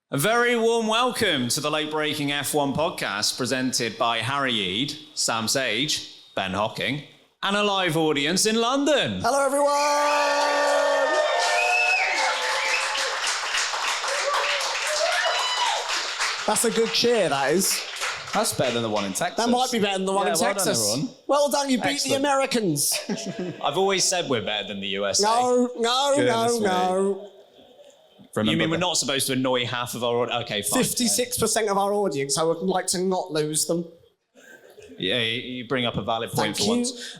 A very warm welcome to the Late Breaking F1 podcast presented by Harry Eade, Sam Sage, Ben Hocking, and a live audience in London. Hello, everyone! That's a good cheer, that is. That's better than the one in Texas. That might be better than the one in well Texas. Done, everyone. Well done, you beat Excellent. the Americans. I've always said we're better than the USA. No. Remember You mean we're that. not supposed to annoy half of our audience? Okay, fine. 56% of our audience, I would like to not lose them. Yeah, you bring up a valid point Thank for you. once.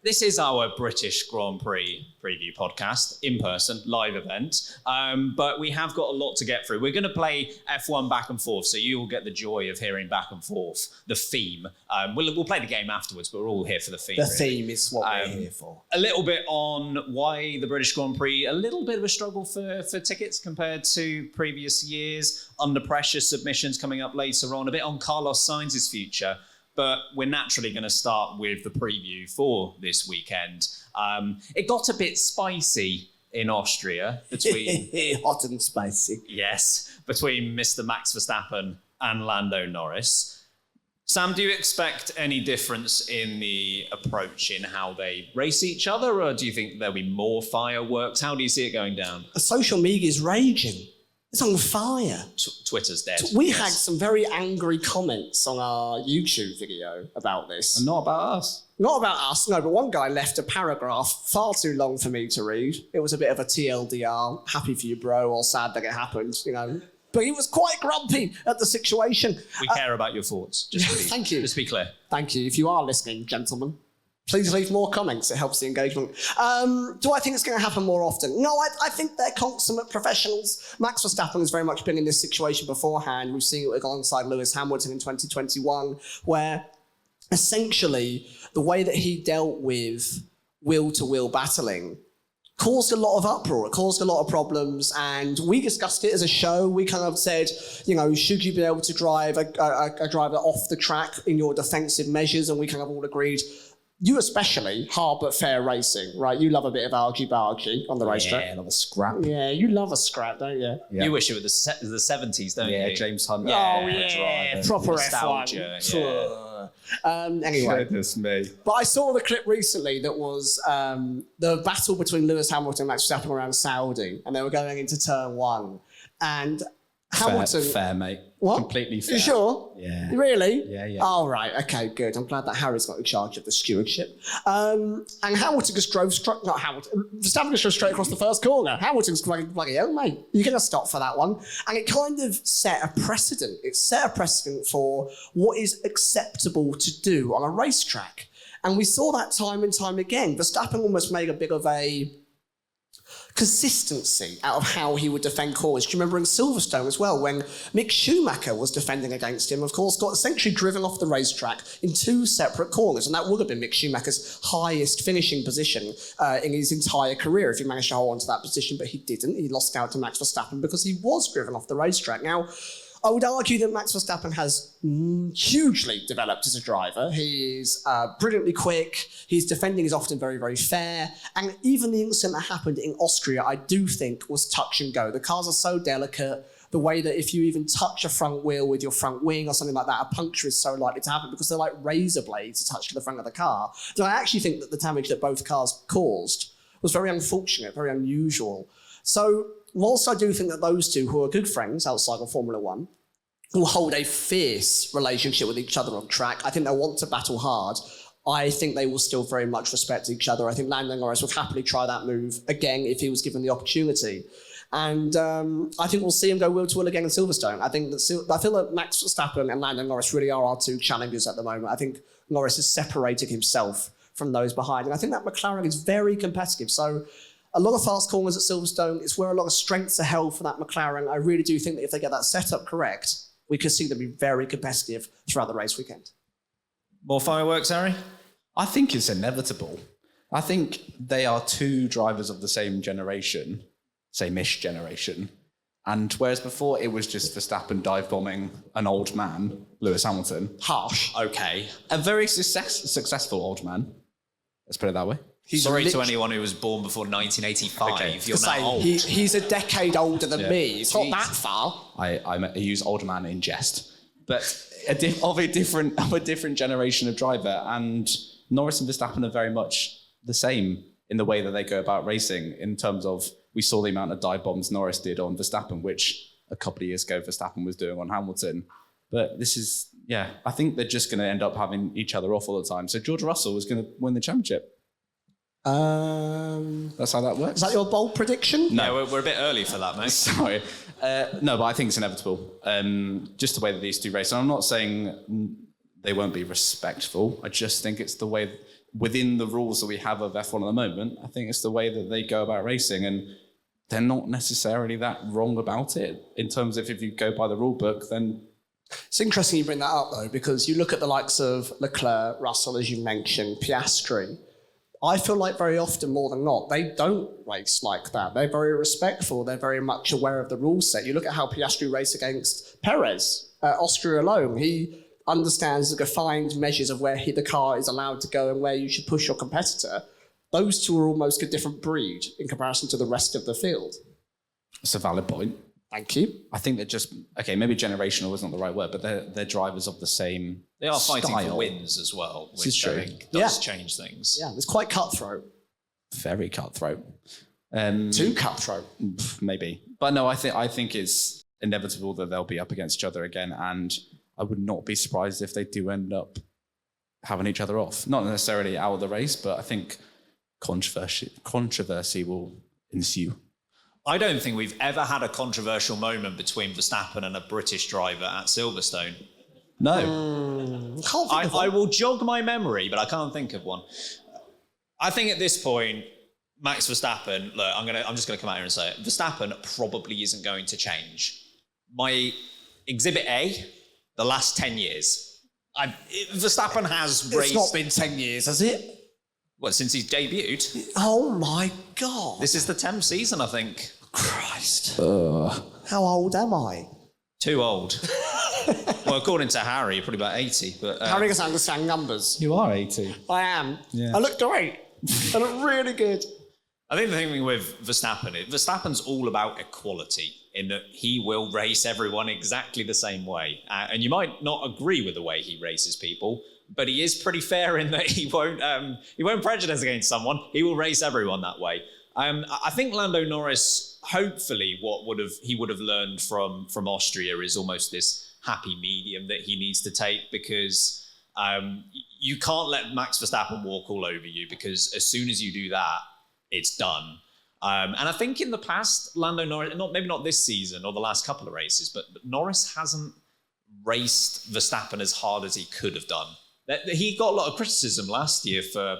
This is our British Grand Prix preview podcast, in person, live event. But we have got a lot to get through. We're going to play F1 back and forth, so you will get the joy of hearing back and forth, the theme. We'll play the game afterwards, but we're all here for the theme. The really. theme is what we're here for. A little bit on why the British Grand Prix, a little bit of a struggle for tickets compared to previous years. Under pressure submissions coming up later on. A bit on Carlos Sainz's future. But we're naturally going to start with the preview for this weekend. It got a bit spicy in Austria between... Hot and spicy. Yes, between Mr. Max Verstappen and Lando Norris. Sam, do you expect any difference in the approach in how they race each other, or do you think there'll be more fireworks? How do you see it going down? Social media is raging. It's on fire. Twitter's dead. We had some very angry comments on our YouTube video about this. And not about us. Not about us, no, but one guy left a paragraph far too long for me to read. It was a bit of a TLDR, happy for you, bro, or sad that it happened, you know. But he was quite grumpy at the situation. We care about your thoughts. Thank you. Just be clear. Thank you. If you are listening, gentlemen, please leave more comments. It helps the engagement. Do I think it's going to happen more often? No, I think they're consummate professionals. Max Verstappen has very much been in this situation beforehand. We've seen it alongside Lewis Hamilton in 2021, where essentially the way that he dealt with wheel-to-wheel battling caused a lot of uproar. It caused a lot of problems, and we discussed it as a show. We kind of said, you know, should you be able to drive a driver off the track in your defensive measures? And we kind of all agreed. You especially, hard but fair racing, right? You love a bit of argy-bargy on the racetrack. Yeah, another scrap. Yeah, you love a scrap, don't you? Yeah. You wish it were the 70s, don't you? Yeah, James Hunt. Yeah, proper nostalgia, F1. Anyway, Goodness me. but I saw the clip recently that was the battle between Lewis Hamilton and Max Verstappen around Saudi, and they were going into turn one. And Hamilton... Fair, mate. What? Completely fair. You sure? Yeah. Really? Yeah. Oh, right. Okay, good. I'm glad that Harry's got in charge of the stewardship. And Hamilton just drove Verstappen just drove straight across the first corner. Hamilton's bloody hell, mate. You're going to stop for that one. And it kind of set a precedent. It set a precedent for what is acceptable to do on a racetrack. And we saw that time and time again. Verstappen almost made a bit of a consistency out of how he would defend corners. Do you remember in Silverstone as well, when Mick Schumacher was defending against him, of course, got essentially driven off the racetrack in two separate corners, and that would have been Mick Schumacher's highest finishing position in his entire career if he managed to hold on to that position, but he didn't. He lost out to Max Verstappen because he was driven off the racetrack. Now, I would argue that Max Verstappen has hugely developed as a driver. He's brilliantly quick. His defending is often very, very fair. And even the incident that happened in Austria, I do think was touch and go. The cars are so delicate. The way that if you even touch a front wheel with your front wing or something like that, a puncture is so likely to happen because they're like razor blades attached to the front of the car. So I actually think that the damage that both cars caused was very unfortunate, very unusual. So whilst I do think that those two, who are good friends outside of Formula One, will hold a fierce relationship with each other on track, I think they'll want to battle hard. I think they will still very much respect each other. I think Lando Norris would happily try that move again if he was given the opportunity. And I think we'll see him go wheel-to-wheel again in Silverstone. I feel that Max Verstappen and Lando Norris really are our two challengers at the moment. I think Norris has separated himself from those behind. And I think that McLaren is very competitive. So a lot of fast corners at Silverstone. It's where a lot of strengths are held for that McLaren. I really do think that if they get that setup correct, we could see them be very competitive throughout the race weekend. More fireworks, Harry? I think it's inevitable. I think they are two drivers of the same generation, same-ish generation. And whereas before it was just Verstappen dive-bombing an old man, Lewis Hamilton. Harsh. Okay. A very successful old man. Let's put it that way. Sorry to anyone who was born before 1985. Okay. You're now old. He's a decade older than me. It's not that far. I use older man in jest, but of a different generation of driver, and Norris and Verstappen are very much the same in the way that they go about racing. In terms of, we saw the amount of dive bombs Norris did on Verstappen, which a couple of years ago Verstappen was doing on Hamilton. But this is, I think they're just going to end up having each other off all the time. So George Russell is going to win the championship. That's how that works. Is that your bold prediction? No, we're a bit early for that, mate. Sorry. No, but I think it's inevitable. Just the way that these two race. And I'm not saying they won't be respectful. I just think it's the way, within the rules that we have of F1 at the moment, I think it's the way that they go about racing. And they're not necessarily that wrong about it. In terms of, if you go by the rule book, then... It's interesting you bring that up, though, because you look at the likes of Leclerc, Russell, as you mentioned, Piastri. I feel like very often, more than not, they don't race like that. They're very respectful. They're very much aware of the rule set. You look at how Piastri raced against Perez at Austria alone. He understands the defined measures of where the car is allowed to go and where you should push your competitor. Those two are almost a different breed in comparison to the rest of the field. It's a valid point. Thank you. I think they're just, maybe generational isn't the right word, but they're drivers of the same They are fighting style. for wins as well, This is which true. I think does change things. Yeah, it's quite cutthroat. Very cutthroat. Too cutthroat. Maybe. But no, I think it's inevitable that they'll be up against each other again, and I would not be surprised if they do end up having each other off. Not necessarily out of the race, but I think controversy will ensue. I don't think we've ever had a controversial moment between Verstappen and a British driver at Silverstone. No. I will jog my memory, but I can't think of one. I think at this point, Max Verstappen, look, I'm just gonna come out here and say it. Verstappen probably isn't going to change. My Exhibit A, the last 10 years. Verstappen has raced... It's not been 10 years, has it? What, since he's debuted? Oh my God. This is the 10th season, I think. Christ. How old am I? Too old. Well, according to Harry, you're probably about 80. But Harry doesn't understand numbers. You are 80. I am. Yeah. I look great. I look really good. I think the thing with Verstappen's all about equality, in that he will race everyone exactly the same way. And you might not agree with the way he races people, but he is pretty fair in that he won't prejudice against someone. He will race everyone that way. I think Lando Norris, hopefully, he would have learned from Austria is almost this happy medium that he needs to take, because you can't let Max Verstappen walk all over you, because as soon as you do that, it's done. And I think in the past, Lando Norris, maybe not this season or the last couple of races, but Norris hasn't raced Verstappen as hard as he could have done. He got a lot of criticism last year for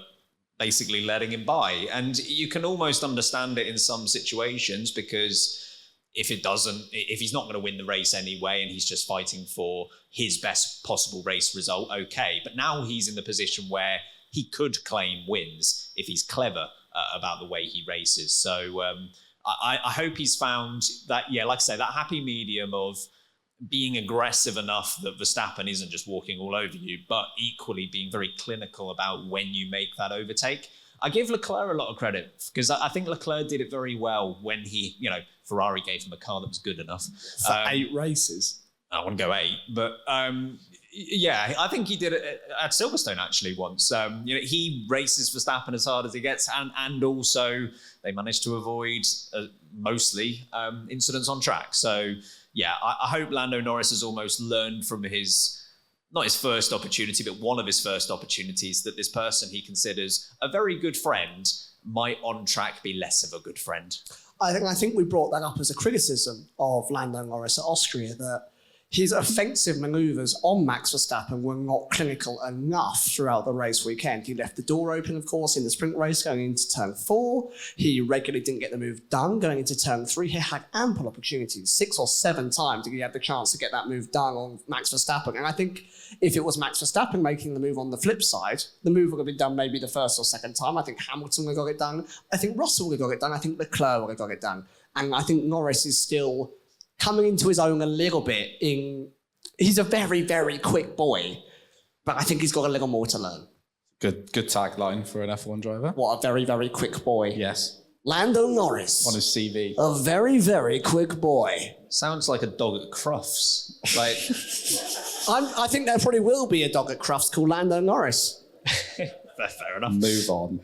basically letting him by. And you can almost understand it in some situations, because if he's not going to win the race anyway, and he's just fighting for his best possible race result, okay. But now he's in the position where he could claim wins if he's clever about the way he races. So I hope he's found that, like I say, that happy medium of being aggressive enough that Verstappen isn't just walking all over you, but equally being very clinical about when you make that overtake. I give Leclerc a lot of credit, because I think Leclerc did it very well when Ferrari gave him a car that was good enough. For 8 races. I wouldn't go 8, but I think he did it at Silverstone actually once. He races Verstappen as hard as he gets, and also they managed to avoid mostly incidents on track. So I hope Lando Norris has almost learned from not his first opportunity, but one of his first opportunities, that this person he considers a very good friend might on track be less of a good friend. I think we brought that up as a criticism of Lando Norris at Austria, that his offensive manoeuvres on Max Verstappen were not clinical enough throughout the race weekend. He left the door open, of course, in the sprint race going into turn 4. He regularly didn't get the move done going into turn 3. He had ample opportunities, 6 or 7 times he had the chance to get that move done on Max Verstappen. And I think if it was Max Verstappen making the move on the flip side, the move would have been done maybe the first or second time. I think Hamilton would have got it done. I think Russell would have got it done. I think Leclerc would have got it done. And I think Norris is still coming into his own a little bit. He's a very, very quick boy, but I think he's got a little more to learn. Good tagline for an F1 driver. What a very, very quick boy. Yes. Lando Norris. On his CV. A very, very quick boy. Sounds like a dog at Crufts. Like, I think there probably will be a dog at Crufts called Lando Norris. fair enough. Move on.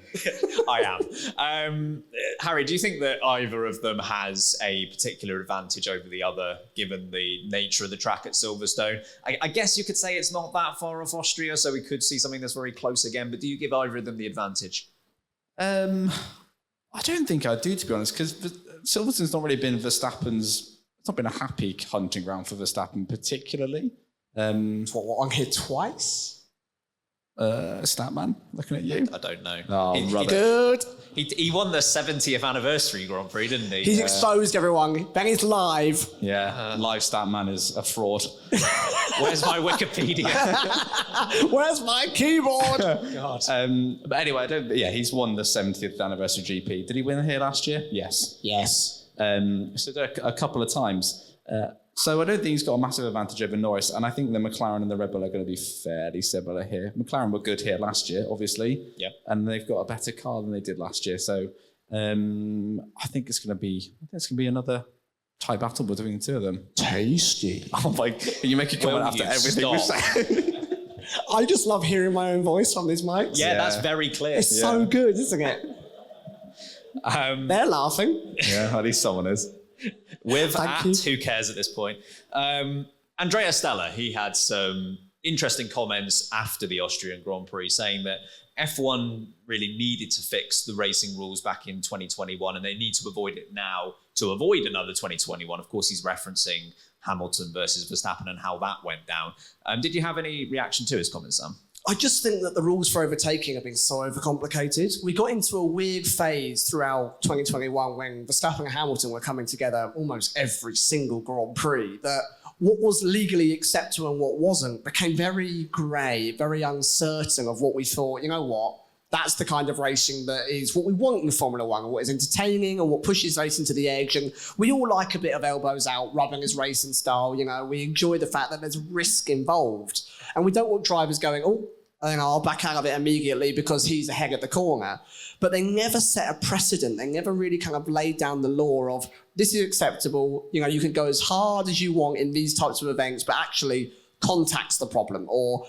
I am. Harry, do you think that either of them has a particular advantage over the other, given the nature of the track at Silverstone? I guess you could say it's not that far off Austria, so we could see something that's very close again, but do you give either of them the advantage? I don't think I do, to be honest, because Silverstone's not really been Verstappen's... It's not been a happy hunting ground for Verstappen, particularly. What, I'm here twice? Statman, looking at you. I don't know. Oh, rubbish. Good. He won the 70th anniversary Grand Prix, didn't he? He's exposed everyone. Benny's live. Yeah, live Statman is a fraud. Where's my Wikipedia? Where's my keyboard? God. But anyway, he's won the 70th anniversary GP. Did he win here last year? Yes. Yes. So a couple of times. So I don't think he's got a massive advantage over Norris, and I think the McLaren and the Red Bull are going to be fairly similar here. McLaren were good here last year, obviously, and they've got a better car than they did last year. So I think it's going to be another tie battle between the two of them. Tasty. Oh my! You make a comment after everything we say. I just love hearing my own voice on these mics. Yeah, that's very clear. It's so good, isn't it? They're laughing. Yeah, at least someone is. Who cares at this point? Andrea Stella, he had some interesting comments after the Austrian Grand Prix saying that F1 really needed to fix the racing rules back in 2021 and they need to avoid it now to avoid another 2021. Of course, he's referencing Hamilton versus Verstappen and how that went down. Did you have any reaction to his comments, Sam? I just think that the rules for overtaking have been so overcomplicated. We got into a weird phase throughout 2021 when Verstappen and Hamilton were coming together almost every single Grand Prix, that what was legally acceptable and what wasn't became very grey, very uncertain of what we thought, you know what, that's the kind of racing that is what we want in Formula One, and what is entertaining and what pushes racing to the edge. And we all like a bit of elbows out, rubbing as racing style, you know, we enjoy the fact that there's risk involved. And we don't want drivers going, oh, I'll back out of it immediately because he's ahead at the corner. But they never set a precedent. They never really kind of laid down the law of this is acceptable. You know, you can go as hard as you want in these types of events, but actually contact's the problem, or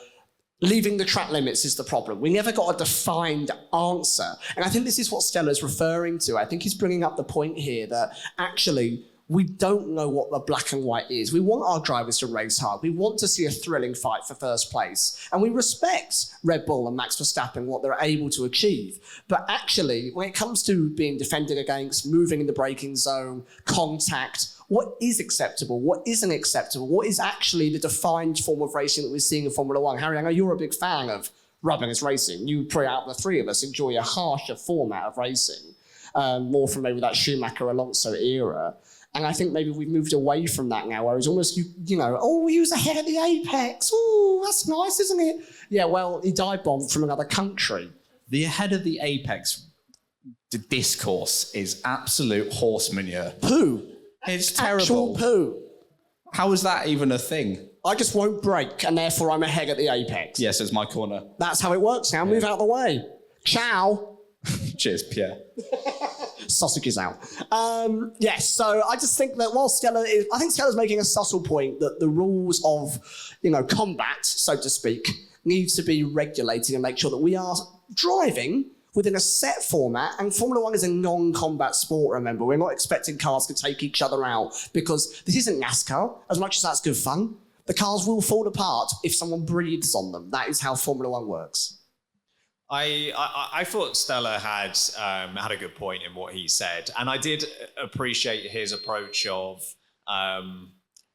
leaving the track limits is the problem. We never got a defined answer. And I think this is what Stella's referring to. I think he's bringing up the point here that actually we don't know what the black and white is. We want our drivers to race hard. We want to see a thrilling fight for first place. And we respect Red Bull and Max Verstappen, what they're able to achieve. But actually, when it comes to being defended against, moving in the braking zone, contact, what is acceptable? What isn't acceptable? What is actually the defined form of racing that we're seeing in Formula One? Harry, I know you're a big fan of rubbing as racing. You probably out of the three of us enjoy a harsher format of racing, more from maybe that Schumacher-Alonso era. And I think maybe we've moved away from that now, where it's almost, you know, oh, he was ahead of the apex. Oh, that's nice, isn't it? Yeah, well, he dive bombed from another country. The ahead of the apex discourse is absolute horse manure. Poo. It's terrible. Actual poo. How is that even a thing? I just won't brake, and therefore I'm ahead at the apex. Yes, it's my corner. That's how it works now. Move out of the way. Ciao. Cheers, Pierre. Sausages out. Yes, so I just think that while I think Stella's making a subtle point that the rules of, you know, combat, so to speak, need to be regulated and make sure that we are driving within a set format. And Formula One is a non-combat sport, remember. We're not expecting cars to take each other out because this isn't NASCAR, as much as that's good fun. The cars will fall apart if someone breathes on them. That is how Formula One works. I thought Stella had a good point in what he said, and I did appreciate his approach of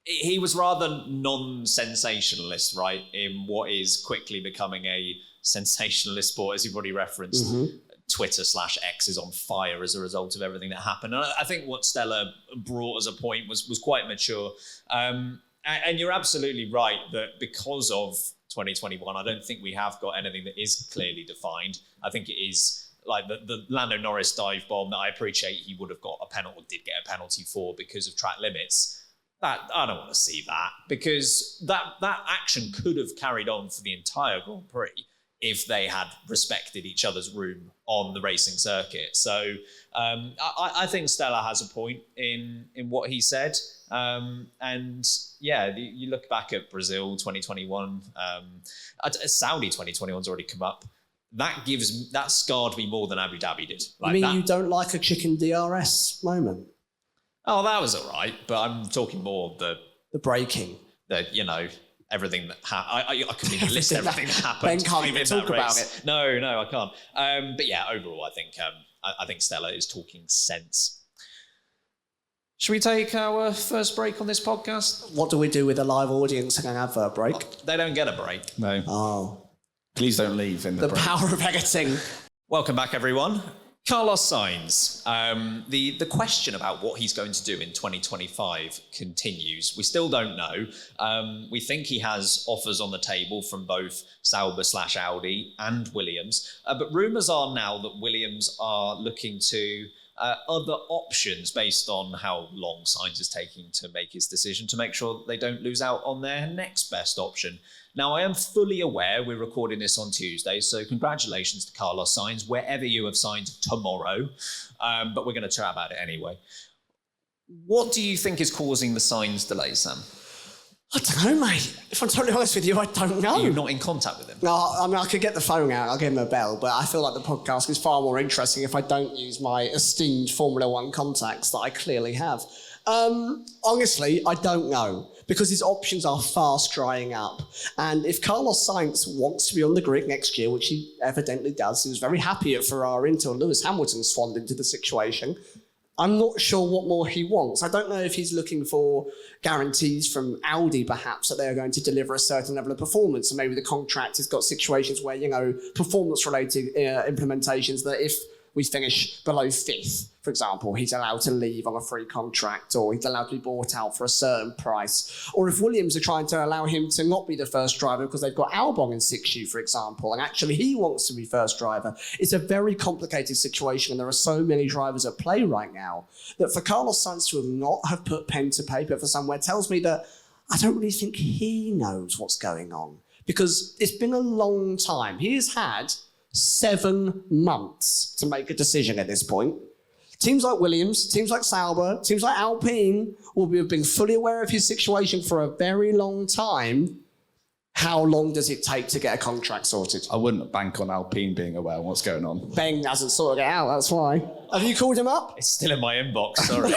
he was rather non-sensationalist, right, in what is quickly becoming a sensationalist sport, as you've already referenced. Mm-hmm. Twitter/X is on fire as a result of everything that happened. And I think what Stella brought as a point was quite mature. And you're absolutely right that because of 2021, I don't think we have got anything that is clearly defined. I think it is like the Lando Norris dive bomb that I appreciate he would have got a penalty, or did get a penalty for because of track limits. That I don't want to see that, because that action could have carried on for the entire Grand Prix if they had respected each other's room on the racing circuit. So I think Stella has a point in what he said. And yeah, you look back at Brazil 2021, Saudi 2021's already come up. That scarred me more than Abu Dhabi did. Like, you don't like a chicken DRS moment? Oh, that was all right, but I'm talking more the braking. Everything that happened. I couldn't even list everything that happened. Ben can't even talk about it. No, I can't. But yeah, overall, I think Stella is talking sense. Should we take our first break on this podcast? What do we do with a live audience and an advert break? They don't get a break. No. Oh. Please don't leave in the break. The power of editing. Welcome back, everyone. Carlos Sainz. The question about what he's going to do in 2025 continues. We still don't know. We think he has offers on the table from both Sauber/Audi and Williams. But rumours are now that Williams are looking to other options based on how long Sainz is taking to make his decision to make sure that they don't lose out on their next best option. Now, I am fully aware we're recording this on Tuesday, so congratulations to Carlos Sainz, wherever you have signed tomorrow, but we're going to chat about it anyway. What do you think is causing the Sainz delay, Sam? I don't know, mate. If I'm totally honest with you, I don't know. You're not in contact with him? No, I mean, I could get the phone out, I'll give him a bell, but I feel like the podcast is far more interesting if I don't use my esteemed Formula One contacts that I clearly have. Honestly, I don't know, because his options are fast drying up. And if Carlos Sainz wants to be on the grid next year, which he evidently does, he was very happy at Ferrari until Lewis Hamilton swanned into the situation, I'm not sure what more he wants. I don't know if he's looking for guarantees from Audi, perhaps, that they're going to deliver a certain level of performance. And maybe the contract has got situations where, performance-related implementations that if we finish below 5th, for example, he's allowed to leave on a free contract, or he's allowed to be bought out for a certain price. Or if Williams are trying to allow him to not be the first driver because they've got Albon in situ, for example, and actually he wants to be first driver. It's a very complicated situation, and there are so many drivers at play right now that for Carlos Sainz to not have put pen to paper for somewhere tells me that I don't really think he knows what's going on, because it's been a long time. He has had 7 months to make a decision at this point. Teams like Williams, teams like Sauber, teams like Alpine will have been fully aware of his situation for a very long time. How long does it take to get a contract sorted? I wouldn't bank on Alpine being aware of what's going on. Ben hasn't sorted it out, that's why. Have you called him up? It's still in my inbox, sorry.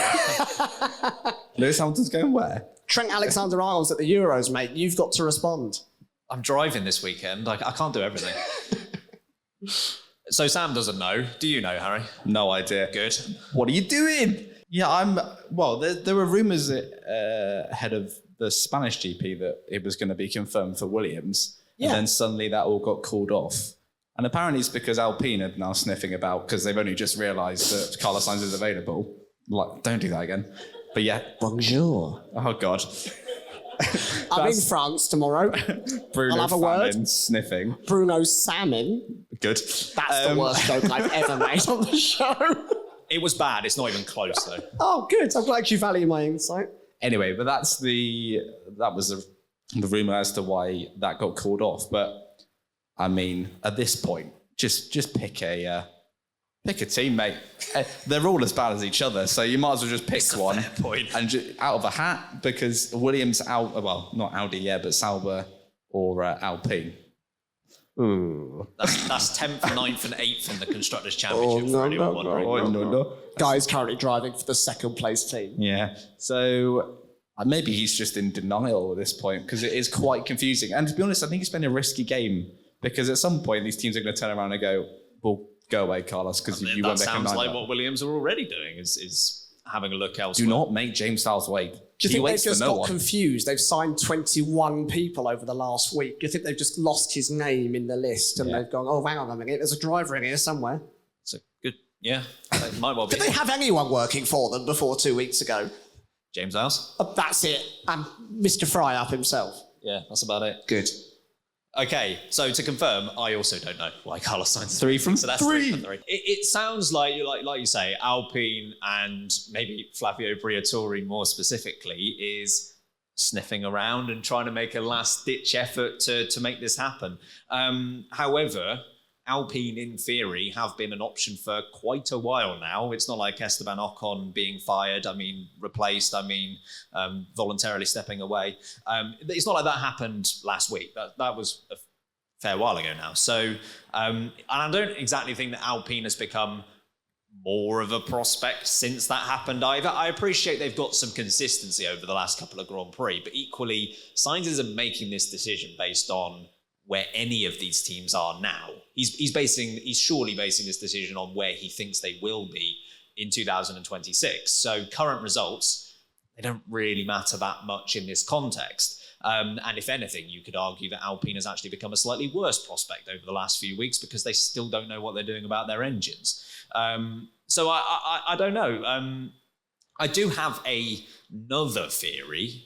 Lewis Hamilton's going where? Trent Alexander-Arnold's at the Euros, mate. You've got to respond. I'm driving this weekend. I can't do everything. So Sam doesn't know. Do you know, Harry? No idea. Good. What are you doing? Yeah, there were rumours ahead of the Spanish GP that it was going to be confirmed for Williams. Yeah. And then suddenly that all got called off. And apparently it's because Alpine are now sniffing about because they've only just realised that Carlos Sainz is available. Like, don't do that again. But yeah. Bonjour. Oh, God. I'm in France tomorrow. Bruno I'll have a word. Sniffing. Bruno Salmon. Good. That's the worst joke I've ever made on the show. It was bad. It's not even close, though. Oh, good. I'm glad you value my insight. Anyway, but that was the rumour as to why that got called off. But, I mean, at this point, just pick a team, mate. They're all as bad as each other, so you might as well just pick one and just, out of a hat, because Williams out. Well, not Audi, yeah, but Sauber or Alpine. Ooh, that's 10th, 9th, and 8th in the constructors' championship. For anyone wondering. No. Guy's currently driving for the second place team. Yeah, so maybe he's just in denial at this point because it is quite confusing. And to be honest, I think it's been a risky game because at some point these teams are going to turn around and go, "Well, go away, Carlos," because you won't make a nine. That sounds like what Williams are already doing is having a look elsewhere. Do not make James Stiles wait. Do you think they've just got confused? They've signed 21 people over the last week. Do you think they've just lost his name in the list and they've gone, oh, hang on a minute, there's a driver in here somewhere? It's a good, yeah, it might well be. Did they have anyone working for them before 2 weeks ago? James Stiles? That's it. And Mr. Fry up himself. Yeah, that's about it. Good. Okay, so to confirm, I also don't know why Carlos Sainz 3 from 3. So that's 3 from 3. It sounds like you say, Alpine and maybe Flavio Briatore more specifically is sniffing around and trying to make a last-ditch effort to make this happen. However, Alpine, in theory, have been an option for quite a while now. It's not like Esteban Ocon being fired, replaced, voluntarily stepping away. It's not like that happened last week. That was a fair while ago now. So, and I don't exactly think that Alpine has become more of a prospect since that happened either. I appreciate they've got some consistency over the last couple of Grand Prix, but equally, Sainz isn't making this decision based on where any of these teams are now. He's surely basing this decision on where he thinks they will be in 2026. So current results, they don't really matter that much in this context. And if anything, you could argue that Alpine has actually become a slightly worse prospect over the last few weeks because they still don't know what they're doing about their engines. So I don't know. I do have another theory.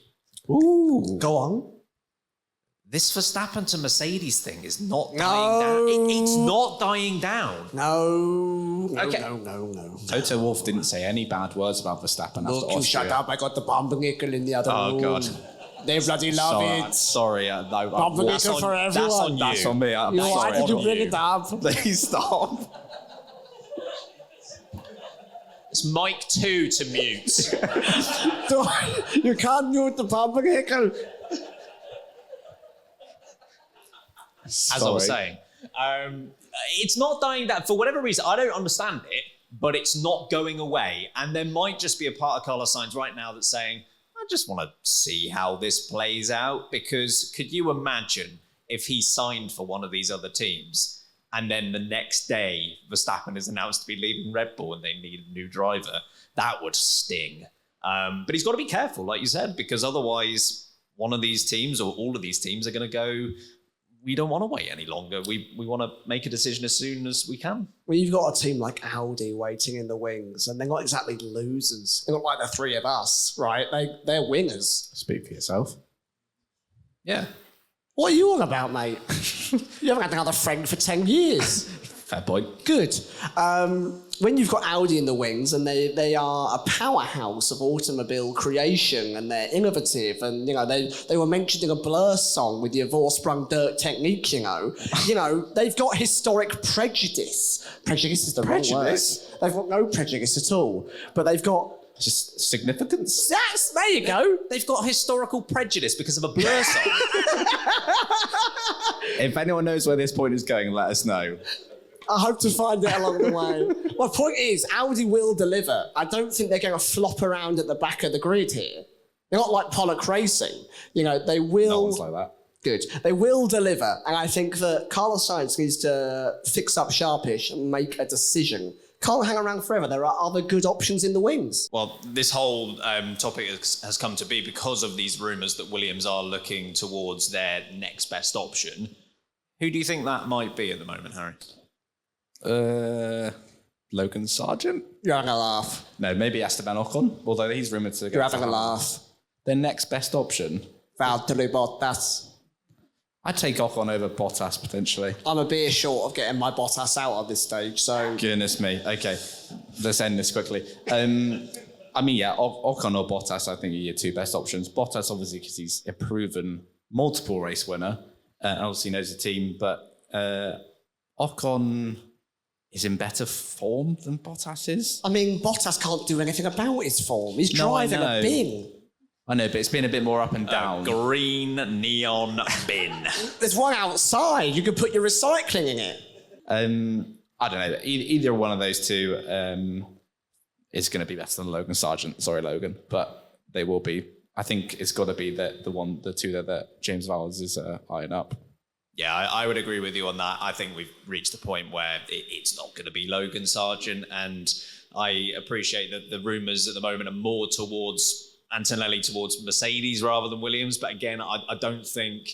Ooh, go on. This Verstappen to Mercedes thing is not dying down. It's not dying down. No. Okay. No. Toto Wolff didn't say any bad words about Verstappen after Look, you Austria. shut up. I got the Pumpernickel in the other room. Oh, God. They bloody love it. Sorry. No, Pumpernickel for everyone. That's on you. That's on me. I'm Why sorry. did you bring it up? Please stop. It's mic 2 to mute. You can't mute the Pumpernickel. As I was saying, it's not dying down. For whatever reason, I don't understand it, but it's not going away. And there might just be a part of Carlos Sainz right now that's saying, I just want to see how this plays out. Because could you imagine if he signed for one of these other teams and then the next day Verstappen is announced to be leaving Red Bull and they need a new driver? That would sting. But he's got to be careful, like you said, because otherwise one of these teams or all of these teams are going to go, we don't want to wait any longer. We want to make a decision as soon as we can. Well, you've got a team like Audi waiting in the wings, and they're not exactly losers. They're not like the three of us, right? They're winners. Speak for yourself. Yeah. What are you on about, mate? You haven't had another friend for 10 years. Fair point. Good. When you've got Audi in the wings and they are a powerhouse of automobile creation and they're innovative and, they were mentioning a Blur song with your Vorsprung Dirt technique, they've got historic prejudice. Prejudice is the wrong word. They've got no prejudice at all, but they've got Just significance. there you go. They've got historical prejudice because of a Blur song. If anyone knows where this point is going, let us know. I hope to find it along the way. My point is, Audi will deliver. I don't think they're going to flop around at the back of the grid here. They're not like Pollock Racing. They will... No one's like that. Good. They will deliver. And I think that Carlos Sainz needs to fix up sharpish and make a decision. Can't hang around forever. There are other good options in the wings. Well, this whole topic has come to be because of these rumours that Williams are looking towards their next best option. Who do you think that might be at the moment, Harry? Logan Sargent? You're having a laugh. No, maybe Esteban Ocon, although he's rumoured to go. You're having a laugh. Their next best option? Valtteri Bottas. I'd take Ocon over Bottas, potentially. I'm a beer short of getting my Bottas out at this stage, so... Goodness me. Okay, let's end this quickly. Ocon or Bottas, I think, are your two best options. Bottas, obviously, because he's a proven multiple race winner, and obviously knows the team, but Ocon is in better form than Bottas is. Bottas can't do anything about his form. He's driving a bin. I know, but it's been a bit more up and down. Green neon bin. There's one outside. You could put your recycling in it. I don't know. Either one of those two is going to be better than Logan Sargent. Sorry, Logan, but they will be. I think it's got to be the two that James Vowles is eyeing up. Yeah, I would agree with you on that. I think we've reached a point where it's not going to be Logan Sargent, and I appreciate that the rumours at the moment are more towards Antonelli towards Mercedes rather than Williams. But again, I don't think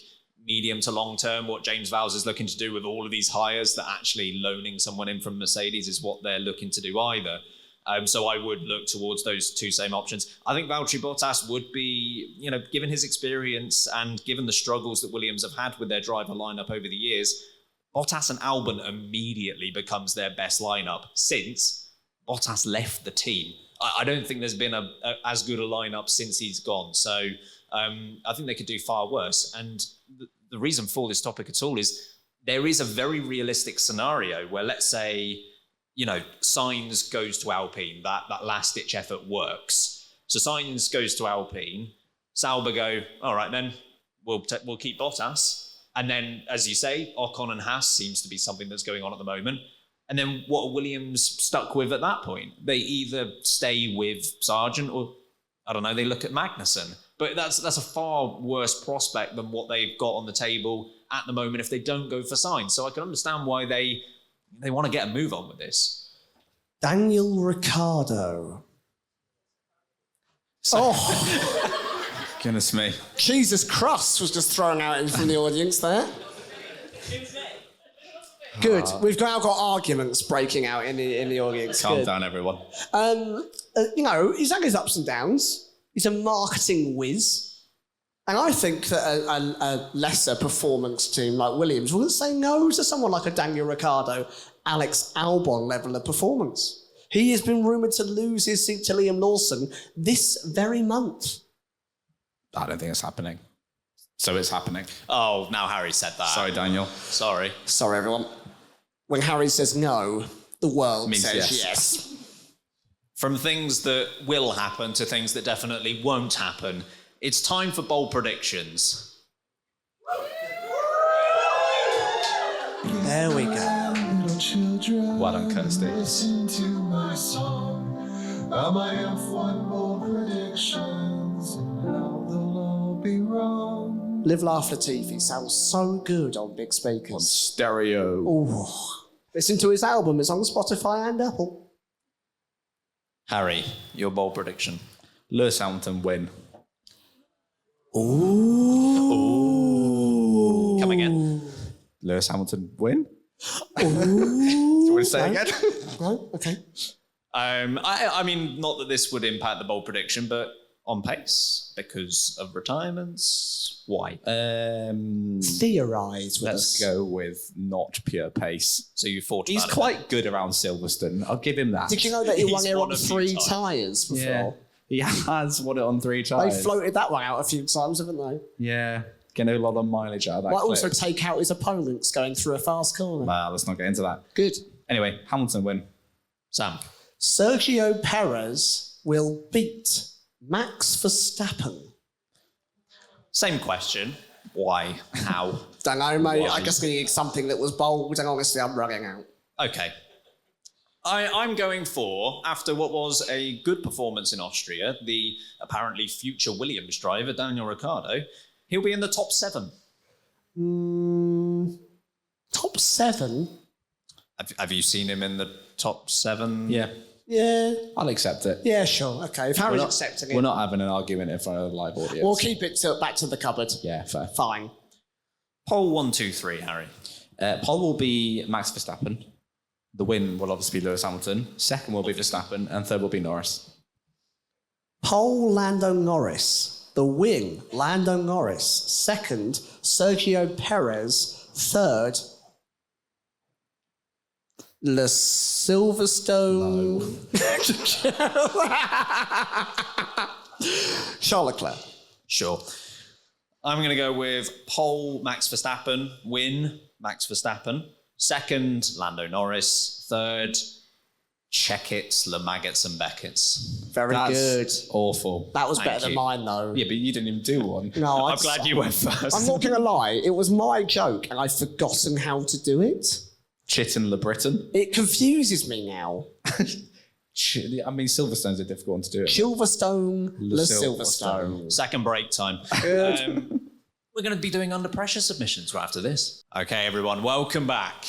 medium to long term what James Vowles is looking to do with all of these hires, that actually loaning someone in from Mercedes is what they're looking to do either. So I would look towards those two same options. I think Valtteri Bottas would be, given his experience and given the struggles that Williams have had with their driver lineup over the years, Bottas and Albon immediately becomes their best lineup since Bottas left the team. I don't think there's been as good a lineup since he's gone. So I think they could do far worse. And the reason for this topic at all is there is a very realistic scenario where, let's say, Sainz goes to Alpine, that last-ditch effort works. So Sainz goes to Alpine, Sauber go, all right, then we'll keep Bottas. And then, as you say, Ocon and Haas seems to be something that's going on at the moment. And then what are Williams stuck with at that point? They either stay with Sargent or, I don't know, they look at Magnussen. But that's a far worse prospect than what they've got on the table at the moment if they don't go for Sainz. So I can understand why they want to get a move on with this. Daniel Ricciardo. Goodness me. Jesus Christ was just thrown out from the audience there. Good. We've now got arguments breaking out in the audience. Calm Good. down, everyone. He's had his ups and downs. He's a marketing whiz. And I think that a lesser performance team like Williams wouldn't say no to someone like a Daniel Ricciardo, Alex Albon level of performance. He has been rumoured to lose his seat to Liam Lawson this very month. I don't think it's happening. So it's happening. Oh, now Harry said that. Sorry, Daniel. Sorry, everyone. When Harry says no, the world Means says yes. yes. From things that will happen to things that definitely won't happen, it's time for bold predictions. There we go. Well done, Kirsty. Listen to my song. My F1 bold predictions, and how they'll all be wrong. Live Laugh Latifi sounds so good on big On speakers. stereo. Ooh. Listen to his album. It's on Spotify and Apple. Harry, your bold prediction. Lewis Hamilton win. Ooh. Come again. Lewis Hamilton win? Ooh. Do you want to say Okay. again? Right, okay. I mean, not that this would impact the bold prediction, but on pace because of retirements. Why? Theorise with Let's us. go with not pure pace. So you thought He's about quite good around Silverstone. I'll give him that. Did you know that he He's won here won on a few 3 times. tyres before? Yeah. He has won it on 3 They times. floated that one out a few times, haven't they? Yeah. Getting a lot of mileage out of that. Might clip. also take out his opponents going through a fast corner. Well, let's not get into that. Good. Anyway, Hamilton win. Sam. Sergio Perez will beat Max Verstappen. Same question. Why? How? Don't know, mate. Why? I guess we need something that was bold, and honestly, I'm running out. Okay. I'm going for, after what was a good performance in Austria, the apparently future Williams driver, Daniel Ricciardo, he'll be in the top 7. Top 7? Have you seen him in the top 7? Yeah. Yeah. I'll accept it. Yeah, sure. Okay, if Harry's accepting We're it, not having an argument in front of the live audience. we'll keep it back to the cupboard. Yeah, fair. Fine. Pole 1, 2, 3, Harry. Pole will be Max Verstappen. The win will obviously be Lewis Hamilton. Second will be Verstappen. And third will be Norris. Pole, Lando Norris. The win, Lando Norris. Second, Sergio Perez. Third, Le Silverstone. Charles Leclerc. Sure. I'm going to go with pole, Max Verstappen. Win, Max Verstappen. Second, Lando Norris. Third, Checkits, Le Maggots and Beckett's. Very good. Awful. That was Thank better than you. mine, though. Yeah, but you didn't even do one. No, I'm glad you went first. I'm not going to lie. It was my joke, and I've forgotten how to do it. Chitin Le Britain. It confuses me now. I mean, Silverstone's a difficult one to do. Silverstone, Le Silverstone. Silverstone. Second break time. Good. We're going to be doing under pressure submissions right after this. Okay, everyone, welcome back.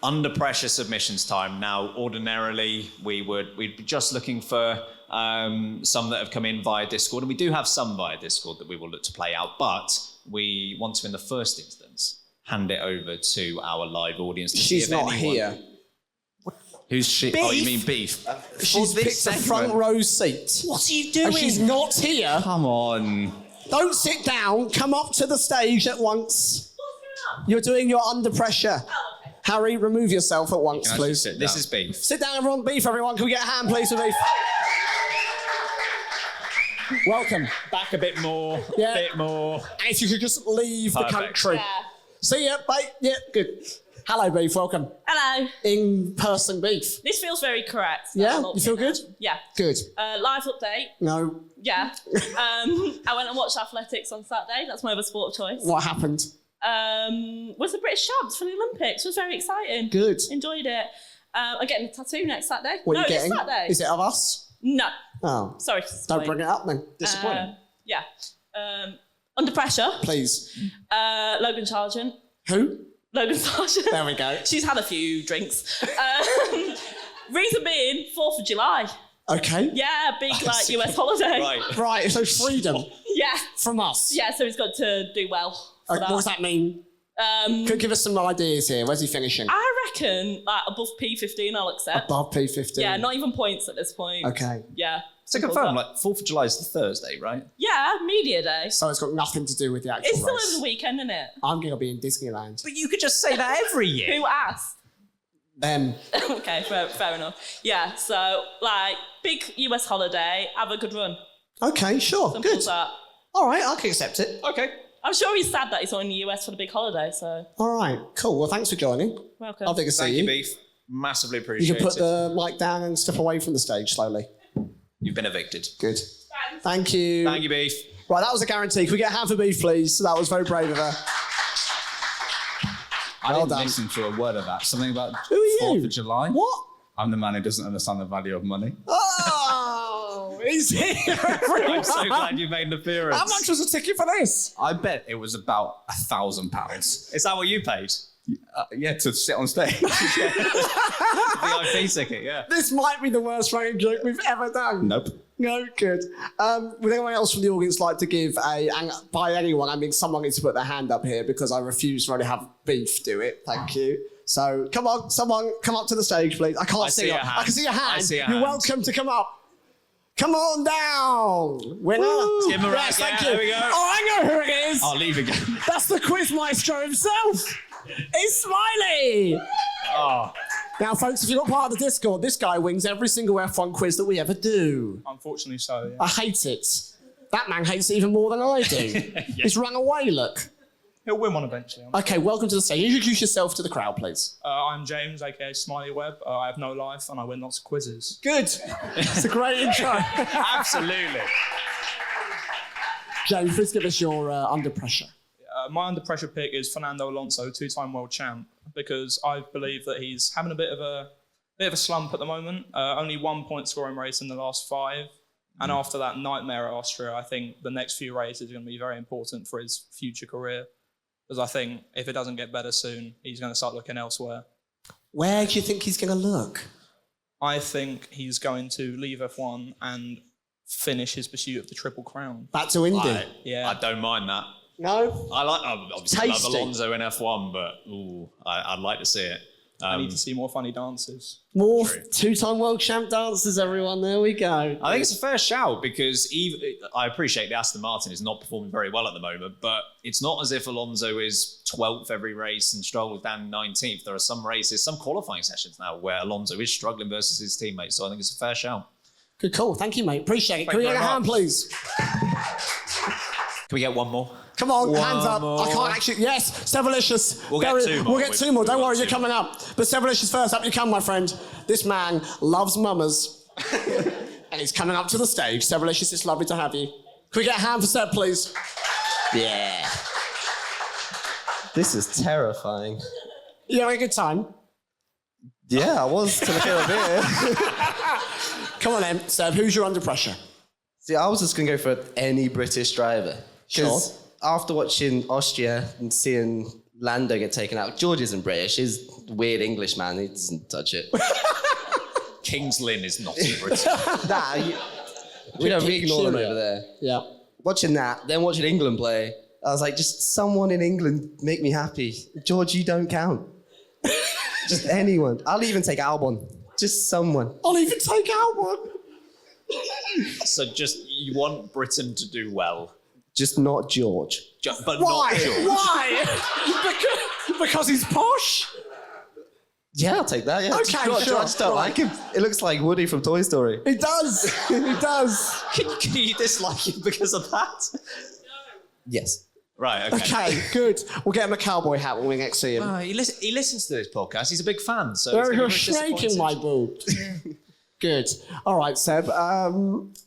Under pressure submissions time. Now, ordinarily, we'd be just looking for some that have come in via Discord, and we do have some via Discord that we will look to play out, but we want to, in the first instance, hand it over to our live audience. To see She's if not anyone- here. Who's she? Beef? Oh, you mean beef? She's picked the front row seat. What are you doing? And she's not here. Come on. Don't sit down. Come up to the stage at once. You're doing your under pressure. Harry, remove yourself at once, Can I please. sit This down? is beef. Sit down, everyone. Beef, everyone. Can we get a hand, please, for beef? Welcome. Back a bit more. Yeah. A bit more. And if you could just leave the Perfect. country. Yeah. See ya, mate. Yeah, good. Hello, Beef. Welcome. Hello. In-person Beef. This feels very correct. Yeah? You feel good? Yeah. Good. Live update. No. Yeah. I went and watched athletics on Saturday. That's my other sport of choice. What happened? Was the British champs for the Olympics. It was very exciting. Good. Enjoyed it. I'm getting a tattoo next Saturday. What are no, you getting? This Saturday. Is it of us? No. Oh. Sorry. Don't bring it up then. Disappointing. Yeah. Under pressure. Please. Logan Sargent. Who? Logan Sargent. There we go. She's had a few drinks. Reason being, 4th of July. Okay. Yeah, big US holiday. Right. Right, so freedom Yeah. from us. Yeah, so he's got to do well for What does that mean? Could give us some ideas here. Where's he finishing? I reckon above P15 I'll accept. Above P15. Yeah, not even points at this point. Okay. Yeah. To confirm, 4th of July is the Thursday, right? Yeah, media day. So it's got nothing to do with the actual It's still race. over the weekend, isn't it? I'm going to be in Disneyland. But you could just say that every year. Who asked? Okay, fair enough. Yeah, so big US holiday, have a good run. Okay, sure. Simple Good. as that. All right, I can accept it. Okay. I'm sure he's sad that he's not in the US for the big holiday, so All right, cool. Well, thanks for joining. welcome. Lovely to see Thank you. you, Beef. Massively You appreciate can put it. the mic down and step away from the stage slowly. You've been evicted. Good. Thank you. Thank you, Beef. Right, that was a guarantee. Can we get a hand for Beef, please? That was very brave of her. I Well didn't done. listen to a word of that. Something about Who are you? 4th of July. What? I'm the man who doesn't understand the value of money. Oh, he's here, everyone. I'm so glad you made an appearance. How much was a ticket for this? I bet it was about £1,000. Is that what you paid? Yeah, to sit on stage. VIP ticket, yeah. This might be the worst running joke we've ever done. Nope. No, good. Would anyone else from the audience like to give and by anyone, I mean someone needs to put their hand up here because I refuse to only have Beef do it. Thank you. So come on, someone come up to the stage, please. I can't see see it. a hand. I can see your hand. I see a You're hand. welcome to come up. Come on down. Winner. Give him a round. Yes, thank Yeah, you. there we go. Oh, I know who it is. I'll leave again. That's the quiz maestro himself. It's Smiley. Oh. Now, folks, if you're not part of the Discord, this guy wins every single F1 quiz that we ever do. Unfortunately so, yeah. I hate it. That man hates it even more than I do. He's run away, look. He'll win one eventually. Okay, welcome to the stage. Introduce yourself to the crowd, please. I'm James, aka Smiley Webb. I have no life and I win lots of quizzes. Good. It's a great intro. Absolutely. James, please give us your under pressure. My under pressure pick is Fernando Alonso, 2-time world champ, because I believe that he's having a bit of a slump at the moment. Only 1 point scoring race in the last 5. And after that nightmare at Austria, I think the next few races are going to be very important for his future career. Because I think if it doesn't get better soon, he's going to start looking elsewhere. Where do you think he's going to look? I think he's going to leave F1 and finish his pursuit of the Triple Crown. Back to Indy. Yeah. I don't mind that. No? I obviously love Tasty. Alonso in F1, but I'd like to see it. I need to see more funny dances. More True. 2-time world champ dancers, everyone. There we go. I think it's a fair shout because I appreciate the Aston Martin is not performing very well at the moment, but it's not as if Alonso is 12th every race and struggles down 19th. There are some races, some qualifying sessions now where Alonso is struggling versus his teammates, so I think it's a fair shout. Good call. Thank you, mate. Appreciate it. Thank Can we you get a very hand, much. please? Can we get one more? Come on, One hands up. more. I can't actually. Yes, Severalicious. We'll get two more. We'll get two more. We've Don't got worry, two you're coming up. But Severalicious first. Up you come, my friend. This man loves mummers. And he's coming up to the stage. Severalicious, it's lovely to have you. Can we get a hand for Seb, please? Yeah. This is terrifying. You having a good time? Yeah, I was till I came up here. Come on then, Seb. Who's your under pressure? See, I was just going to go for any British driver. Sure. Because after watching Austria and seeing Lando get taken out, George isn't British. He's a weird English man. He doesn't touch it. Kings Lynn is not in Britain. We don't ignore them over there. Yeah. Watching that, then watching England play, I was like, just someone in England make me happy. George, you don't count. Just anyone. I'll even take Albon. Just someone. I'll even take out one. So just, you want Britain to do well, Just not George. but Why? not George. Why? because he's posh? Yeah, I'll take that. Yeah. Okay, George, sure. I just don't like him. It looks like Woody from Toy Story. It does. It does. Can you dislike him because of that? Yes. Right, okay. Okay, good. We'll get him a cowboy hat when we next see him. He listens to this podcast. He's a big fan. So it's gonna You're be very snaking my boot. Good. All right, Seb.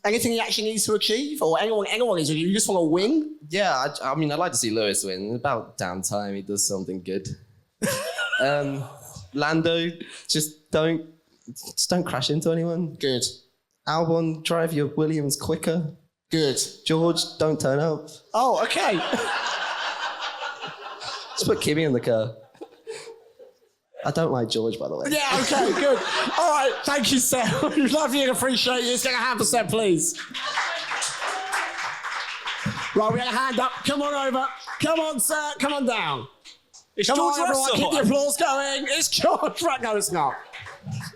Anything he actually needs to achieve, or anyone needs to achieve? You just want to win? Yeah, I mean, I'd like to see Lewis win. About damn time he does something good. Lando, just don't crash into anyone. Good. Albon, drive your Williams quicker. Good. George, don't turn up. Oh, okay. Just put Kimmy in the car. I don't like George, by the way. Yeah, okay, good. All right, thank you, Seb. Love you and appreciate you. Let's get a hand for Seb, please. Right, we got a hand up. Come on over. Come on, sir. Come on down. It's Come George on, everyone. Russell. Keep the applause going. It's George. Right, no, it's not.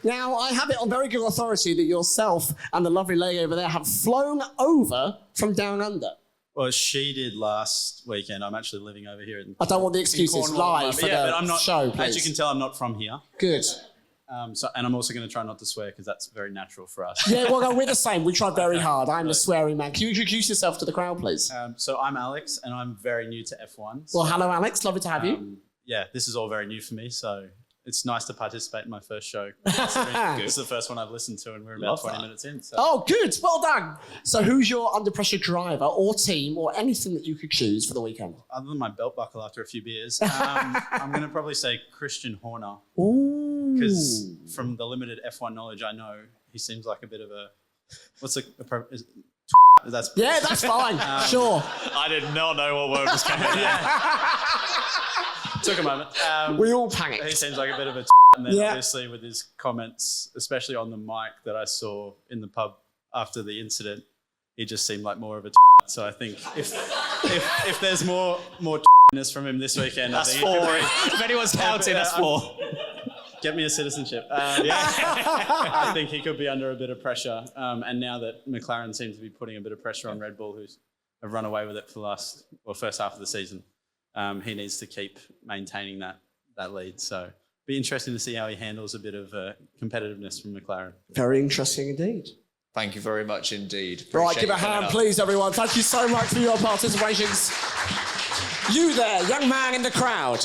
Now, I have it on very good authority that yourself and the lovely lady over there have flown over from down under. Well, she did last weekend. I'm actually living over here. I don't want the excuses live for but the I'm not, show, please. As you can tell, I'm not from here. Good. And I'm also going to try not to swear because that's very natural for us. Yeah, well, no, we're the same. We try very hard. I'm the swearing man. Can you introduce yourself to the crowd, please? So I'm Alex, and I'm very new to F1. Well, hello, Alex. Lovely to have you. Yeah, this is all very new for me, so it's nice to participate in my first show. It's the first one I've listened to, and we're about 20 minutes in. So. Oh, good. Well done. So who's your under pressure driver or team or anything that you could choose for the weekend? Other than my belt buckle after a few beers, I'm going to probably say Christian Horner. Ooh. Because from the limited F1 knowledge I know, he seems like a bit of a... That's Yeah, that's fine. Sure. I did not know what word was coming. Took a moment. We all panicked. He seems like a bit of a and then obviously with his comments, especially on the mic that I saw in the pub after the incident, he just seemed like more of a so I think if there's more from him this weekend, That's I think four. If anyone's counting, that's four. Get me a citizenship. I think he could be under a bit of pressure. And now that McLaren seems to be putting a bit of pressure on Red Bull, who's have run away with it for first half of the season, he needs to keep maintaining that lead. So be interesting to see how he handles a bit of competitiveness from McLaren. Very interesting indeed. Thank you very much indeed. Right, give a hand, please, everyone. Thank you so much for your participations. You there, young man in the crowd.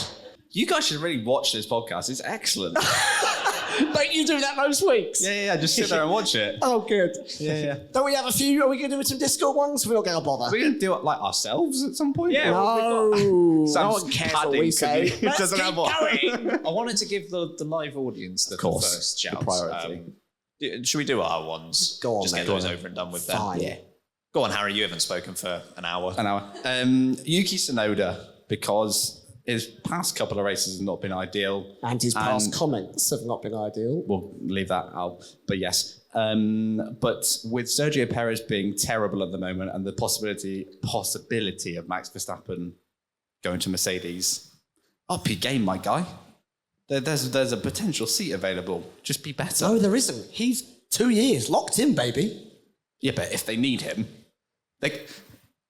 You guys should really watch this podcast. It's excellent. Don't you do that most weeks? Yeah. Just sit there and watch it. Oh, good. Yeah. Don't we have a few? Are we going to do some Discord ones? We're not going to bother. Are we going to do it like ourselves at some point? Yeah. No, no one cares what we padding say. could be- Let's doesn't keep have one. going. I wanted to give the live audience the course, first the shout. priority. Should we do our ones? Go on, Just mate. get those over and done with then. Fine. Yeah. Go on, Harry. You haven't spoken for an hour. An hour. Yuki Tsunoda, because his past couple of races have not been ideal. And his past comments have not been ideal. We'll leave that out, but yes. But with Sergio Perez being terrible at the moment and the possibility of Max Verstappen going to Mercedes, up your game, my guy. There's a potential seat available. Just be better. No, there isn't. He's 2 years locked in, baby. Yeah, but if they need him,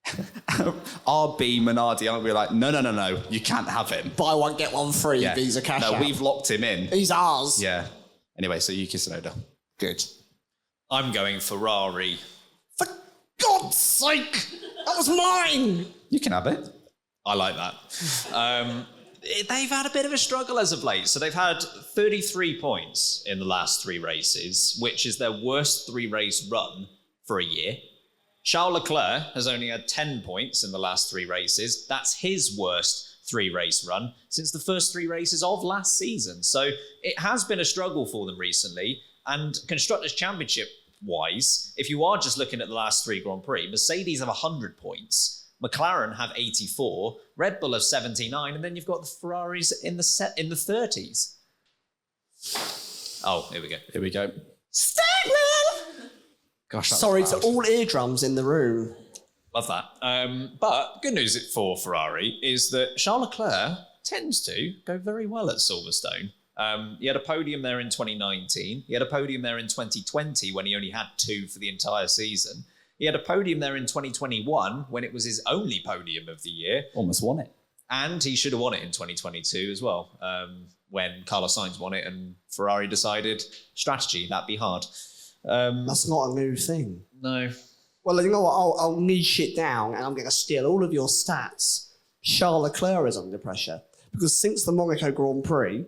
RB Minardi aren't we like, no, you can't have him. Buy one, get one free, Visa cash out. we've locked him in. He's ours. Yeah. Anyway, so Yuki Tsunoda. Good. I'm going Ferrari. For God's sake! That was mine! You can have it. I like that. They've had a bit of a struggle as of late. So they've had 33 points in the last 3 races, which is their worst 3-race run for a year. Charles Leclerc has only had 10 points in the last 3 races. That's his worst 3-race run since the first 3 races of last season. So it has been a struggle for them recently. And Constructors' Championship-wise, if you are just looking at the last 3 Grand Prix, Mercedes have 100 points. McLaren have 84, Red Bull have 79, and then you've got the Ferraris in the 30s. Oh, here we go. Stegman! Gosh, that's Sorry loud. to all eardrums in the room. Love that. But good news for Ferrari is that Charles Leclerc tends to go very well at Silverstone. He had a podium there in 2019. He had a podium there in 2020 when he only had 2 for the entire season. He had a podium there in 2021 when it was his only podium of the year. Almost won it. And he should have won it in 2022 as well, when Carlos Sainz won it and Ferrari decided strategy, that'd be hard. That's not a new thing. No. Well, you know what? I'll niche it down and I'm going to steal all of your stats. Charles Leclerc is under pressure because since the Monaco Grand Prix,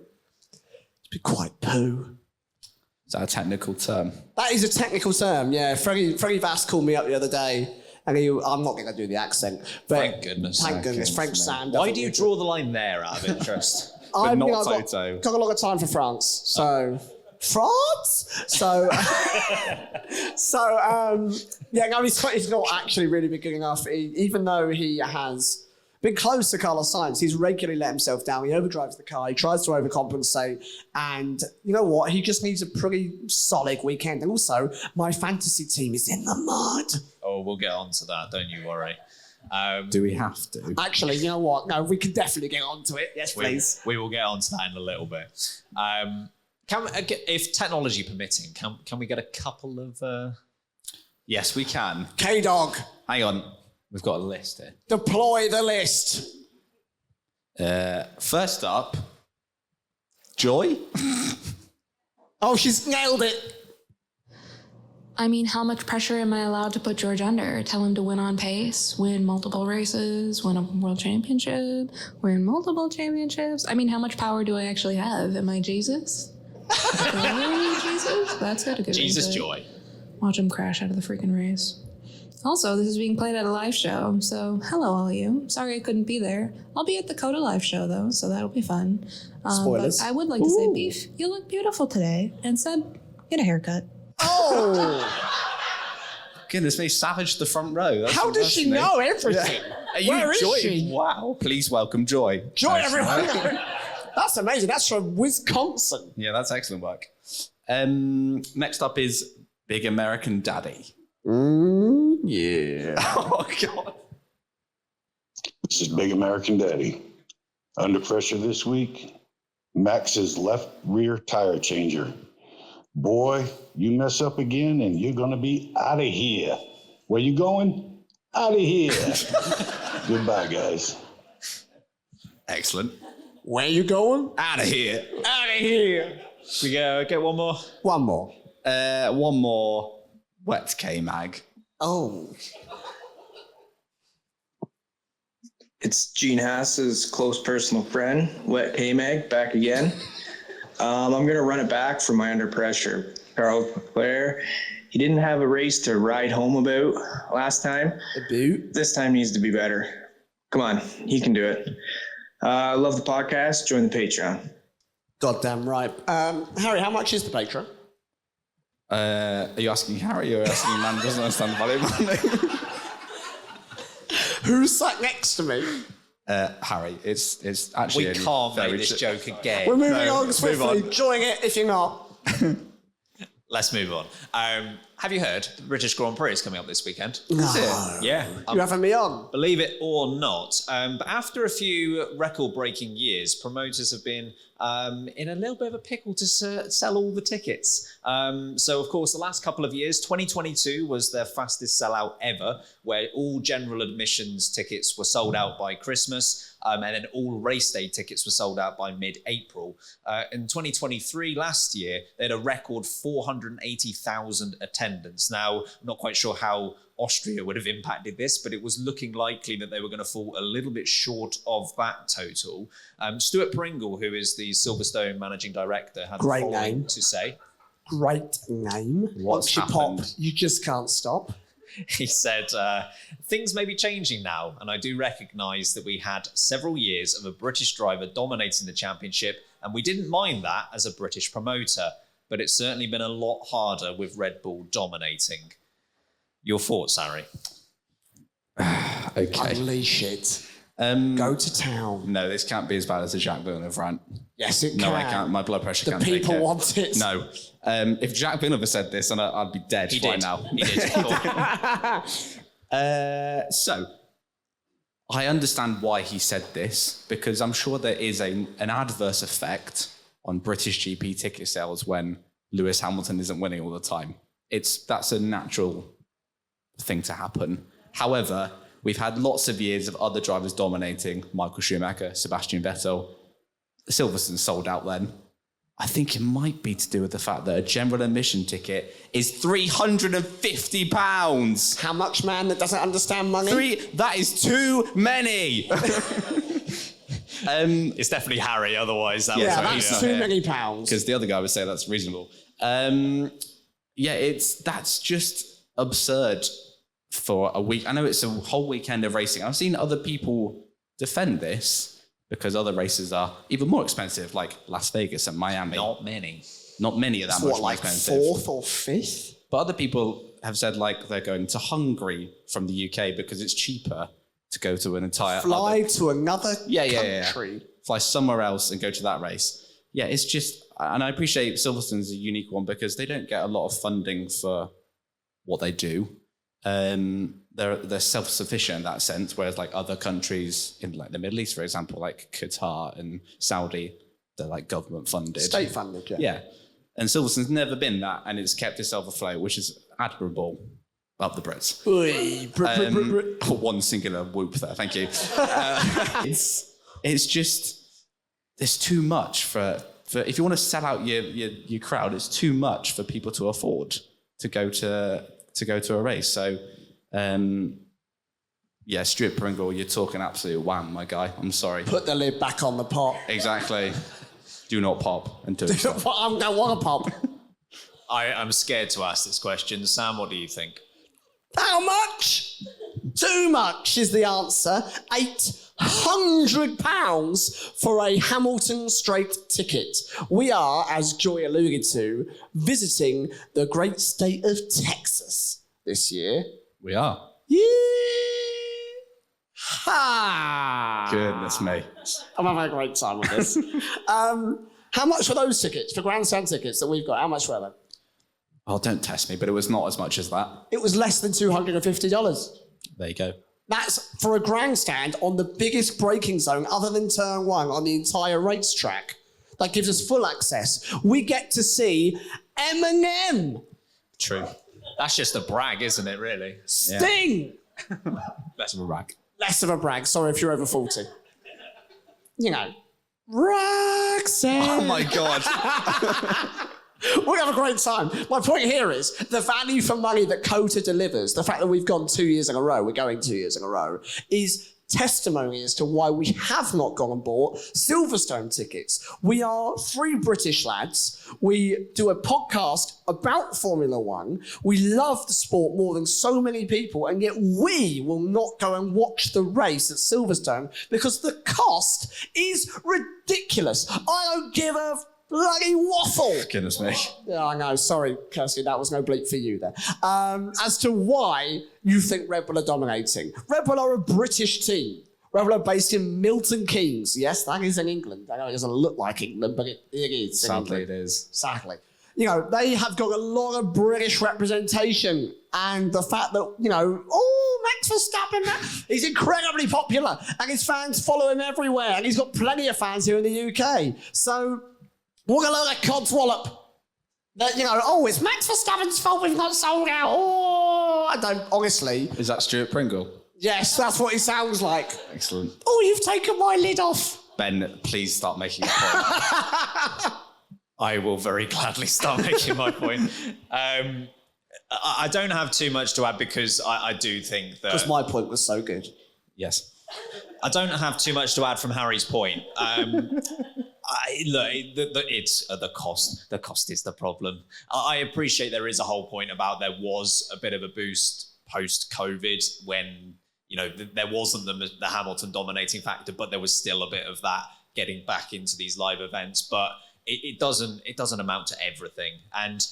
it's been quite poo. Is that a technical term? That is a technical term, yeah. Freddie Vass called me up the other day and I'm not going to do the accent. But Thank goodness. Thank goodness. French Sam. Why do you draw the line there out of interest? I've not got Toto. a lot of time for France, so... France? So, yeah, no, he's not actually really been good enough. Even though he has been close to Carlos Sainz, he's regularly let himself down. He overdrives the car, he tries to overcompensate, and you know what? He just needs a pretty solid weekend. And also, my fantasy team is in the mud. Oh, we'll get on to that, don't you worry. Do we have to? Actually, you know what? No, we can definitely get on to it. Yes, please. We will get on to that in a little bit. If technology permitting, can we get a couple of... Yes, we can. K-Dog, Hang on. We've got a list here. deploy the list. First up, Joy. Oh, she's nailed it. I mean, how much pressure am I allowed to put George under? Tell him to win on pace, win multiple races, win a world championship, win multiple championships. I mean, how much power do I actually have? Am I Jesus? Jesus? That's it. Jesus Joy. Watch him crash out of the freaking race. Also, this is being played at a live show, so hello all of you. Sorry I couldn't be there. I'll be at the Coda live show though, so that'll be fun. Spoilers. But I would like to say, Beef, you look beautiful today, and said, get a haircut. Oh! Goodness me, Savage the front row. How does she know everything? Are you Where is Joy? she? Wow. Please welcome Joy. Joy, everyone! That's amazing. That's from Wisconsin. Yeah, that's excellent work. Next up is Big American Daddy. Yeah. Oh, God. This is Big American Daddy. Under pressure this week, Max's left rear tire changer. Boy, you mess up again and you're going to be out of here. Where you going? Out of here. Goodbye, guys. Excellent. Where you going? Out of here. Out of here. We get one more. One more. One more. Wet K-Mag. Oh. It's Gene Haas's close personal friend, Wet K-Mag, back again. I'm going to run it back for my under pressure. Charles Leclerc, he didn't have a race to ride home about last time. This time needs to be better. Come on, he can do it. I love the podcast. Join the Patreon. Goddamn right. Harry, how much is the Patreon? Are you asking Harry or asking a man who doesn't understand the value of money? Who's sat next to me? Harry. It's actually... We can't make this joke again. We're moving on swiftly. Enjoying it if you're not. Let's move on. Have you heard the British Grand Prix is coming up this weekend? No. Yeah. You having me on? Believe it or not. But after a few record-breaking years, promoters have been in a little bit of a pickle to sell all the tickets. So, of course, the last couple of years, 2022 was their fastest sellout ever, where all general admissions tickets were sold out by Christmas. And then all race day tickets were sold out by mid-April. In 2023, last year, they had a record 480,000 attendance. Now, I'm not quite sure how Austria would have impacted this, but it was looking likely that they were going to fall a little bit short of that total. Stuart Pringle, who is the Silverstone managing director, had Great the following name. to say. Great name. Once you pop, you just can't stop. He said, things may be changing now, and I do recognise that we had several years of a British driver dominating the championship, and we didn't mind that as a British promoter, but it's certainly been a lot harder with Red Bull dominating. Your thoughts, Harry? Okay. Unleash it. Go to town. No, this can't be as bad as the Jacques Villeneuve rant. Yes, it can. No, I can't. My blood pressure The can't take it. people want it. No. If Jacques Villeneuve said this, I'd be dead right now. He did. So, I understand why he said this, because I'm sure there is an adverse effect on British GP ticket sales when Lewis Hamilton isn't winning all the time. That's a natural thing to happen. However, We've had lots of years of other drivers dominating. Michael Schumacher, Sebastian Vettel. Silverstone sold out then. I think it might be to do with the fact that a general admission ticket is £350. How much, man, that doesn't understand money? That is too many. It's definitely Harry, otherwise that's too many pounds. Because the other guy would say that's reasonable. That's just absurd for a week. I know it's a whole weekend of racing. I've seen other people defend this because other races are even more expensive, like Las Vegas and Miami. Not many are that much more expensive. Fourth or fifth? But other people have said like they're going to Hungary from the UK because it's cheaper to go to an entire to another country. Fly somewhere else and go to that race. Yeah, it's just, and I appreciate Silverstone's a unique one because they don't get a lot of funding for what they do. They're self-sufficient in that sense, whereas like other countries in like the Middle East, for example, like Qatar and Saudi, they're like government funded. State funded, Yeah. And Silverstone's never been that, and it's kept itself afloat, which is admirable. Up the Brits. One singular whoop there, thank you. It's just, there's too much for if you want to sell out your crowd, it's too much for people to afford to go to a race. So, Stuart Pringle, you're talking absolute wham, my guy. I'm sorry. Put the lid back on the pot. Exactly. Do not pop and do it. I don't want to pop. I'm scared to ask this question. Sam, what do you think? How much? Too much is the answer. £800 for a Hamilton straight ticket. We are, as Joy alluded to, visiting the great state of Texas this year. We are. Ha! Goodness me. I'm having a great time with this. How much were those tickets, for grandstand tickets that we've got? How much were they? Oh, don't test me, but it was not as much as that. It was less than $250. There you go. That's for a grandstand on the biggest braking zone other than turn one on the entire racetrack. That gives us full access. We get to see Eminem. True. That's just a brag, isn't it, really? Sting. Yeah. Less of a brag. Less of a brag. Sorry if you're over 40. You know. Roxanne. Oh, my God. We'll have a great time. My point here is the value for money that COTA delivers, the fact that we've gone 2 years in a row, we're going 2 years in a row, is testimony as to why we have not gone and bought Silverstone tickets. We are 3 British lads. We do a podcast about Formula One. We love the sport more than so many people, and yet we will not go and watch the race at Silverstone because the cost is ridiculous. I don't give a bloody waffle. Goodness me. Yeah, I know. Sorry, Kirsty, that was no bleep for you there. As to why you think Red Bull are dominating. Red Bull are a British team. Red Bull are based in Milton Keynes. Yes, that is in England. I know it doesn't look like England, but it is. Sadly, it is. Sadly. You know, they have got a lot of British representation. And the fact that, Max Verstappen, he's incredibly popular. And his fans follow him everywhere. And he's got plenty of fans here in the UK. So what a load of codswallop. That, it's Max Verstappen's fault we've not sold out. Oh, I don't, honestly. Is that Stuart Pringle? Yes, that's what he sounds like. Excellent. Oh, you've taken my lid off. Ben, please start making a point. I will very gladly start making my point. I don't have too much to add because I do think that... Because my point was so good. Yes. I don't have too much to add from Harry's point. It's the cost. The cost is the problem. I appreciate there is a whole point about there was a bit of a boost post-COVID when there wasn't the Hamilton dominating factor, but there was still a bit of that getting back into these live events. But it doesn't amount to everything. And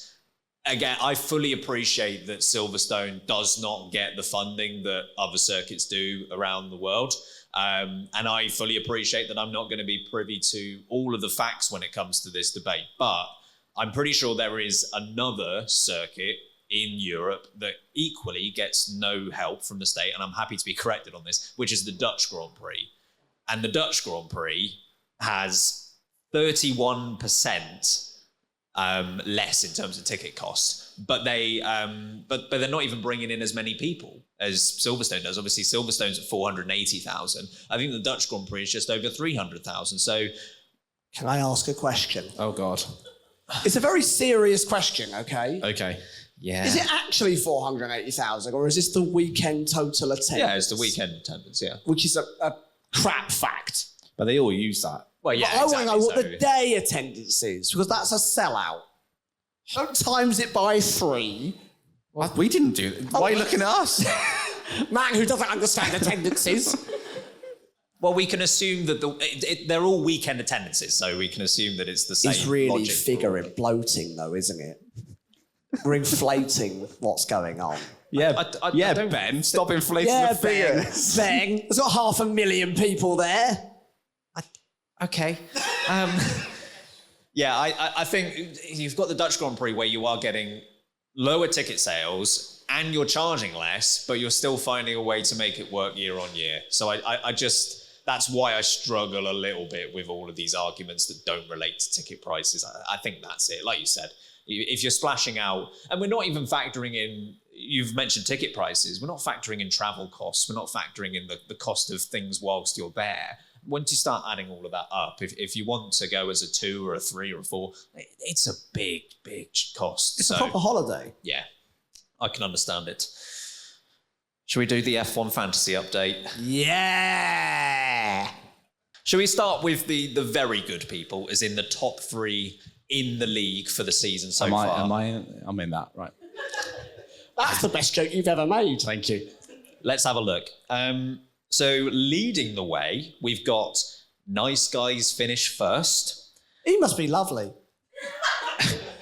again, I fully appreciate that Silverstone does not get the funding that other circuits do around the world. And I fully appreciate that I'm not going to be privy to all of the facts when it comes to this debate. But I'm pretty sure there is another circuit in Europe that equally gets no help from the state, and I'm happy to be corrected on this, which is the Dutch Grand Prix. And the Dutch Grand Prix has 31% less in terms of ticket costs. but they're not even bringing in as many people as Silverstone does. Obviously, Silverstone's at 480,000. I think the Dutch Grand Prix is just over 300,000. So, can I ask a question? Oh God, it's a very serious question. Okay. Okay. Yeah. Is it actually 480,000, or is this the weekend total attendance? Yeah, it's the weekend attendance. Yeah, which is a crap fact. But they all use that. Well, yeah. But I want to know what the day attendance is, because that's a sellout. Don't times it by 3. Well, we didn't do that. Why are you looking at us? Man who doesn't understand attendances. Well, we can assume that they're all weekend attendances, so we can assume that it's the same. It's really logic figuring bloating, though, isn't it? We're inflating what's going on. Yeah, I don't, Ben, stop inflating the figures. Ben, there's got 500,000 people there. Okay. Yeah, I think you've got the Dutch Grand Prix where you are getting lower ticket sales and you're charging less, but you're still finding a way to make it work year on year. So I just, that's why I struggle a little bit with all of these arguments that don't relate to ticket prices. I think that's it. Like you said, if you're splashing out, and we're not even factoring in, you've mentioned ticket prices, we're not factoring in travel costs, we're not factoring in the cost of things whilst you're there. Once you start adding all of that up, if you want to go as a 2 or a 3 or a 4, it's a big, big cost. It's a proper holiday. Yeah, I can understand it. Should we do the F1 fantasy update? Yeah! Should we start with the very good people, as in the top 3 in the league for the season so far? I'm in that, right. That's the best joke you've ever made. Thank you. Let's have a look. So leading the way, we've got Nice Guys finish first. He must be lovely.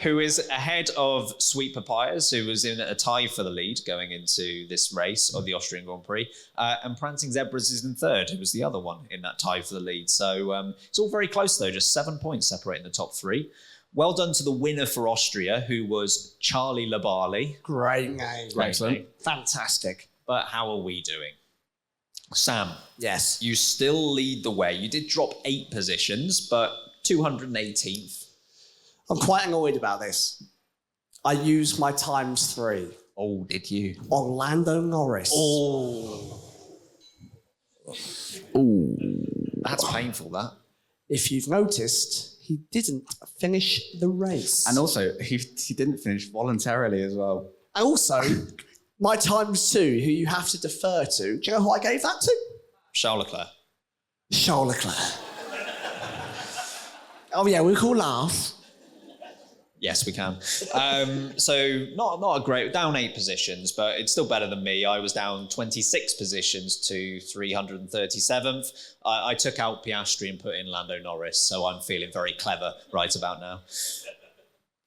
Who is ahead of Sweet Papayas, who was in a tie for the lead going into this race of the Austrian Grand Prix. And Prancing Zebras is in third, who was the other one in that tie for the lead. So it's all very close, though, just 7 points separating the top 3. Well done to the winner for Austria, who was Charlie Labali. Great name. Excellent. Fantastic. But how are we doing? Sam. Yes. You still lead the way. You did drop 8 positions, but 218th. I'm quite annoyed about this. I used my ×3. Oh, did you? On Lando Norris. Oh. Ooh. That's painful, that. If you've noticed, he didn't finish the race. And also, he didn't finish voluntarily as well. And also, my ×2, who you have to defer to, do you know who I gave that to? Charles Leclerc. Charles Leclerc. Oh yeah, we can laugh. Yes, we can. So not a great, down 8 positions, but it's still better than me. I was down 26 positions to 337th. I took out Piastri and put in Lando Norris, so I'm feeling very clever right about now.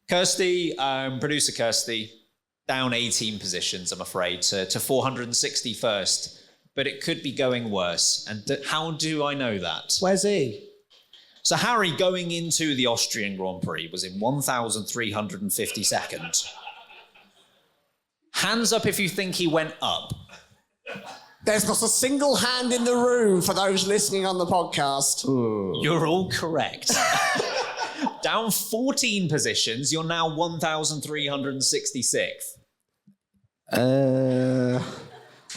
Kirsty, producer Kirsty, down 18 positions, I'm afraid, to 461st. But it could be going worse. And how do I know that? Where's he? So Harry, going into the Austrian Grand Prix, was in 1,352nd. Hands up if you think he went up. There's not a single hand in the room for those listening on the podcast. Ooh. You're all correct. Down 14 positions, you're now 1,366th.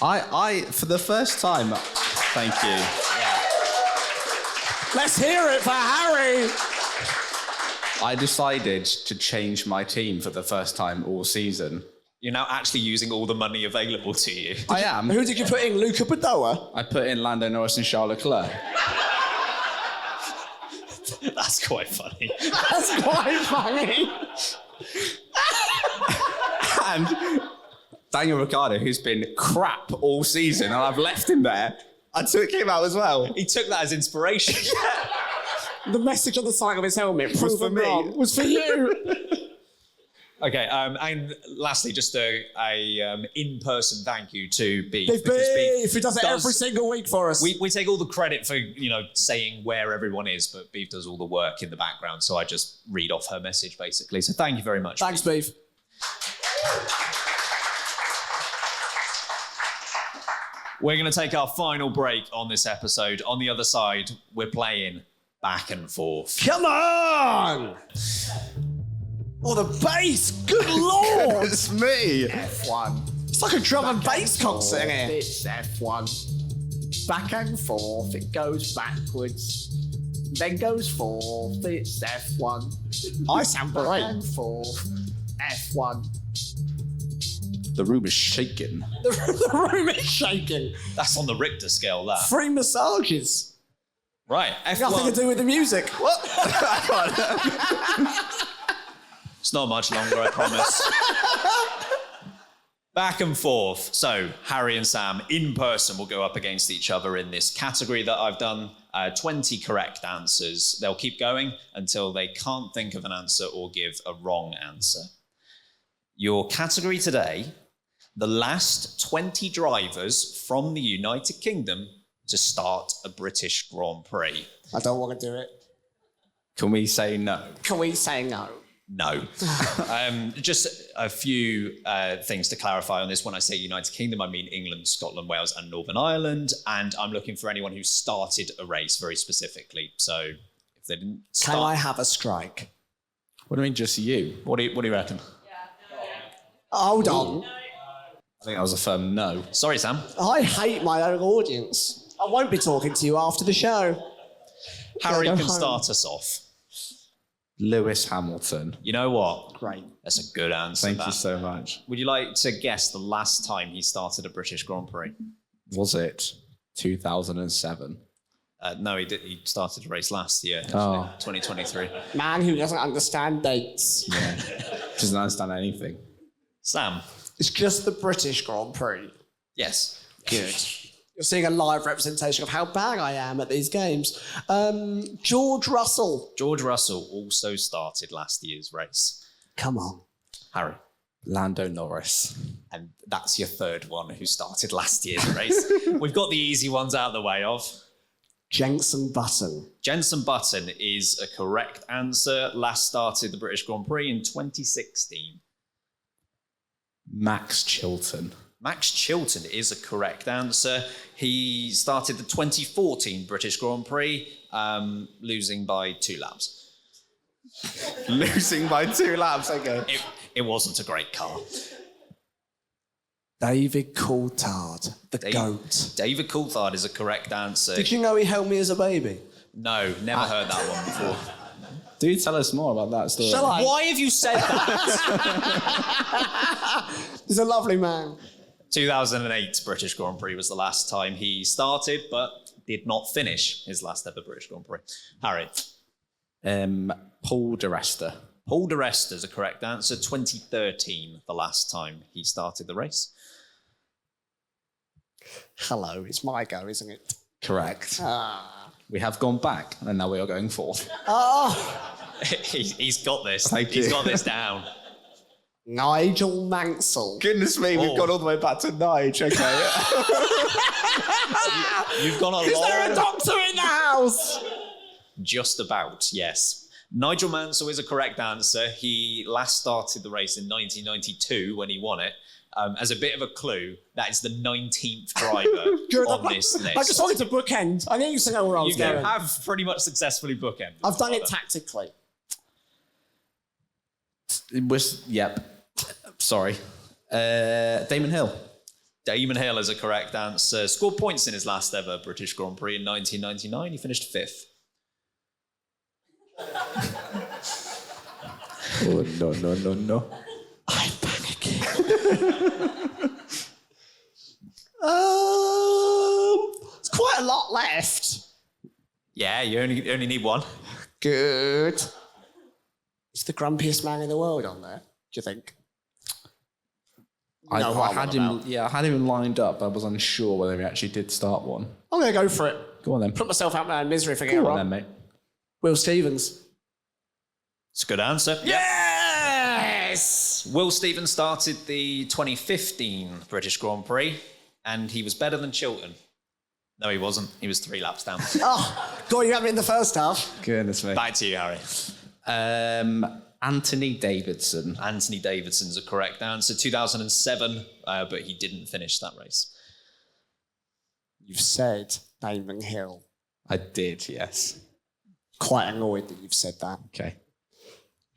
I for the first time, thank you. Let's hear it for Harry. I decided to change my team for the first time all season. You're now actually using all the money available to you. I am. Who did you put in? Luca Padoa? I put in Lando Norris and Charles Leclerc. That's quite funny. That's quite funny. And Daniel Ricciardo, who's been crap all season, and I've left him there. I took him out as well. He took that as inspiration. The message on the side of his helmet was for me. Was for you. Okay, and lastly, just a in-person thank you to Beef. Beef, who does it every single week for us. We take all the credit for, saying where everyone is, but Beef does all the work in the background, so I just read off her message, basically. So thank you very much. Thanks, Beef. We're going to take our final break on this episode. On the other side, we're playing Back and Forth. Come on! Oh, the bass! Good lord! It's me. F1. It's like a drum and bass concert in here. It's F1. Back and forth, it goes backwards. Then goes forth, it's F1. I sound great. Back and forth, F1. The room is shaking. The room is shaking. That's on the Richter scale, that. 3 massages. Right, F1. Nothing to do with the music. What? It's not much longer, I promise. Back and forth. So, Harry and Sam, in person, will go up against each other in this category that I've done. 20 correct answers. They'll keep going until they can't think of an answer or give a wrong answer. Your category today, the last 20 drivers from the United Kingdom to start a British Grand Prix. I don't want to do it. Can we say no? Can we say no? No. Just a few things to clarify on this. When I say United Kingdom, I mean England, Scotland, Wales, and Northern Ireland. And I'm looking for anyone who started a race very specifically. So if they didn't start... Can I have a strike? What do you mean, just you? What do you reckon? Hold on. I think that was a firm no. Sorry, Sam. I hate my own audience. I won't be talking to you after the show. Harry Go can home. start us off. Lewis Hamilton. You know what? Great. That's a good answer. Thank you so much. Would you like to guess the last time he started a British Grand Prix? Was it 2007? No, he did. He started a race last year, Oh. 2023. Man who doesn't understand dates. Yeah. Doesn't understand anything. Sam. It's just the British Grand Prix. Yes. Good. You're seeing a live representation of how bad I am at these games. George Russell. George Russell also started last year's race. Come on. Harry. Lando Norris. And that's your third one who started last year's race. We've got the easy ones out of the way of. Jenson Button. Jenson Button is a correct answer. Last started the British Grand Prix in 2016. Max Chilton. Max Chilton is a correct answer. He started the 2014 British Grand Prix, losing by 2 laps. Losing by 2 laps, okay. It wasn't a great car. David Coulthard, the GOAT. David Coulthard is a correct answer. Did you know he held me as a baby? No, never heard that one before. Do tell us more about that story. Shall I? Why have you said that? He's a lovely man. 2008 British Grand Prix was the last time he started, but did not finish his last ever British Grand Prix. Harry. Paul di Resta. Paul di Resta is a correct answer. 2013, the last time he started the race. Hello, it's my go, isn't it? Correct. Ah. We have gone back, and now we are going forth. Oh. He's got this. Thank He's you. got this down. Nigel Mansell. Goodness me, we've gone all the way back to Nige, okay. You've gone a Is there a doctor in the house? Just about, yes. Nigel Mansell is a correct answer. He last started the race in 1992 when he won it. As a bit of a clue, that is the 19th driver on this list. I just wanted to bookend. I need to know where I was You going. have pretty much successfully bookended. I've done it tactically. It was, yep. Sorry. Damon Hill. Damon Hill is a correct answer. Scored points in his last ever British Grand Prix in 1999. He finished 5th. Oh, no. I'm panicking. There's quite a lot left. Yeah, you only need one. Good. Is the grumpiest man in the world on there, do you think? I had him lined up. I was unsure whether he actually did start one. I'm going to go for it. Go on then. Put myself out my own misery if I get it Go on wrong. then, mate. Will Stevens. It's a good answer. Yes! Will Stevens started the 2015 British Grand Prix, and he was better than Chilton. No, he wasn't. He was 3 laps down. Oh, God, you had me in the first half. Goodness me. Back to you, Harry. Anthony Davidson. Anthony Davidson's a correct answer. 2007, but he didn't finish that race. You've said Damon Hill. I did, yes. Quite annoyed that you've said that. Okay.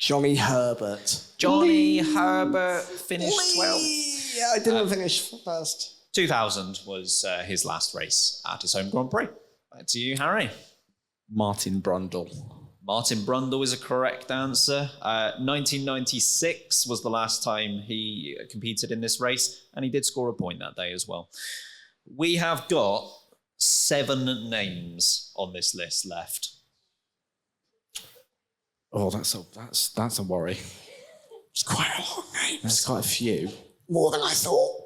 Johnny Herbert. Johnny Herbert finished 12th. Yeah, I didn't finish first. 2000 was his last race at his home Grand Prix. Back to you, Harry. Martin Brundle. Martin Brundle is a correct answer. 1996 was the last time he competed in this race, and he did score a point that day as well. We have got 7 names on this list left. Oh, that's a worry. It's quite a long name. That's quite a few. More than I thought.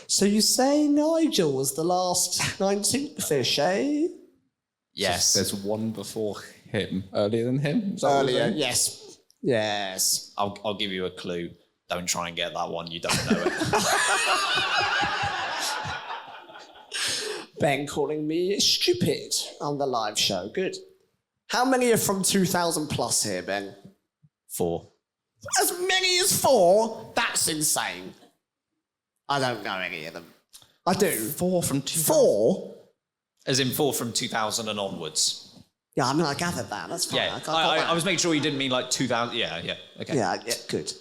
So you say Nigel was the last 19th fish, eh? Yes. There's one before him. Earlier than him? Is that what you're Earlier, saying? yes. Yes. I'll give you a clue. Don't try and get that one. You don't know it. Ben calling me stupid on the live show. Good. How many are from 2000 plus here, Ben? 4. As many as 4? That's insane. I don't know any of them. I do. 4 from 2000. 4? As in 4 from 2000 and onwards. Yeah, I mean, I gathered that. That's fine. Yeah, I got that. I was making sure you didn't mean like 2000. Yeah, okay. Yeah, good.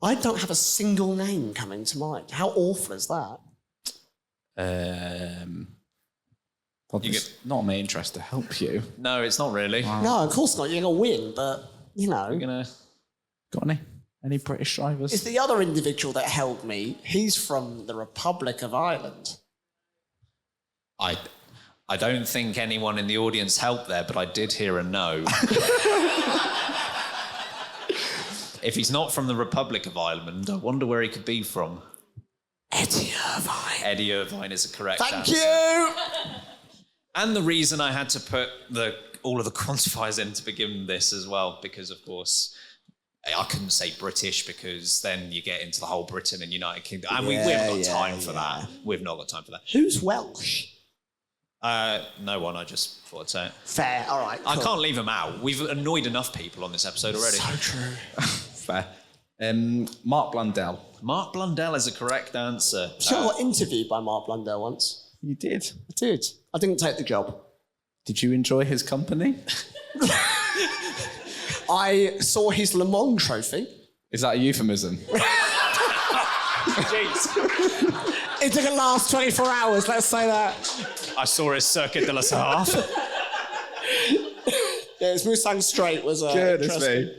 I don't have a single name coming to mind. How awful is that? Well, it's not my interest to help you. No, it's not really. No, of course not. You're going to win, but, you know. We're gonna... Got any British drivers? It's the other individual that helped me. He's from the Republic of Ireland. I don't think anyone in the audience helped there, but I did hear a no. If he's not from the Republic of Ireland, I wonder where he could be from. Eddie Irvine. Eddie Irvine is a correct Thank answer. you! And the reason I had to put all of the quantifiers in to begin this as well, because, of course, I couldn't say British because then you get into the whole Britain and United Kingdom. And we've got time for that. We've not got time for that. Who's Welsh? No one, I just thought I'd say it. Fair, all right. I can't leave them out. We've annoyed enough people on this episode already. So true. Fair. Mark Blundell. Mark Blundell is a correct answer. Sure, I got interviewed by Mark Blundell once. You did? I did. I didn't take the job. Did you enjoy his company? I saw his Le Mans trophy. Is that a euphemism? Jeez. It didn't last 24 hours, let's say that. I saw his Circuit de la Sarre. Yeah, his Mustang Straight was interesting.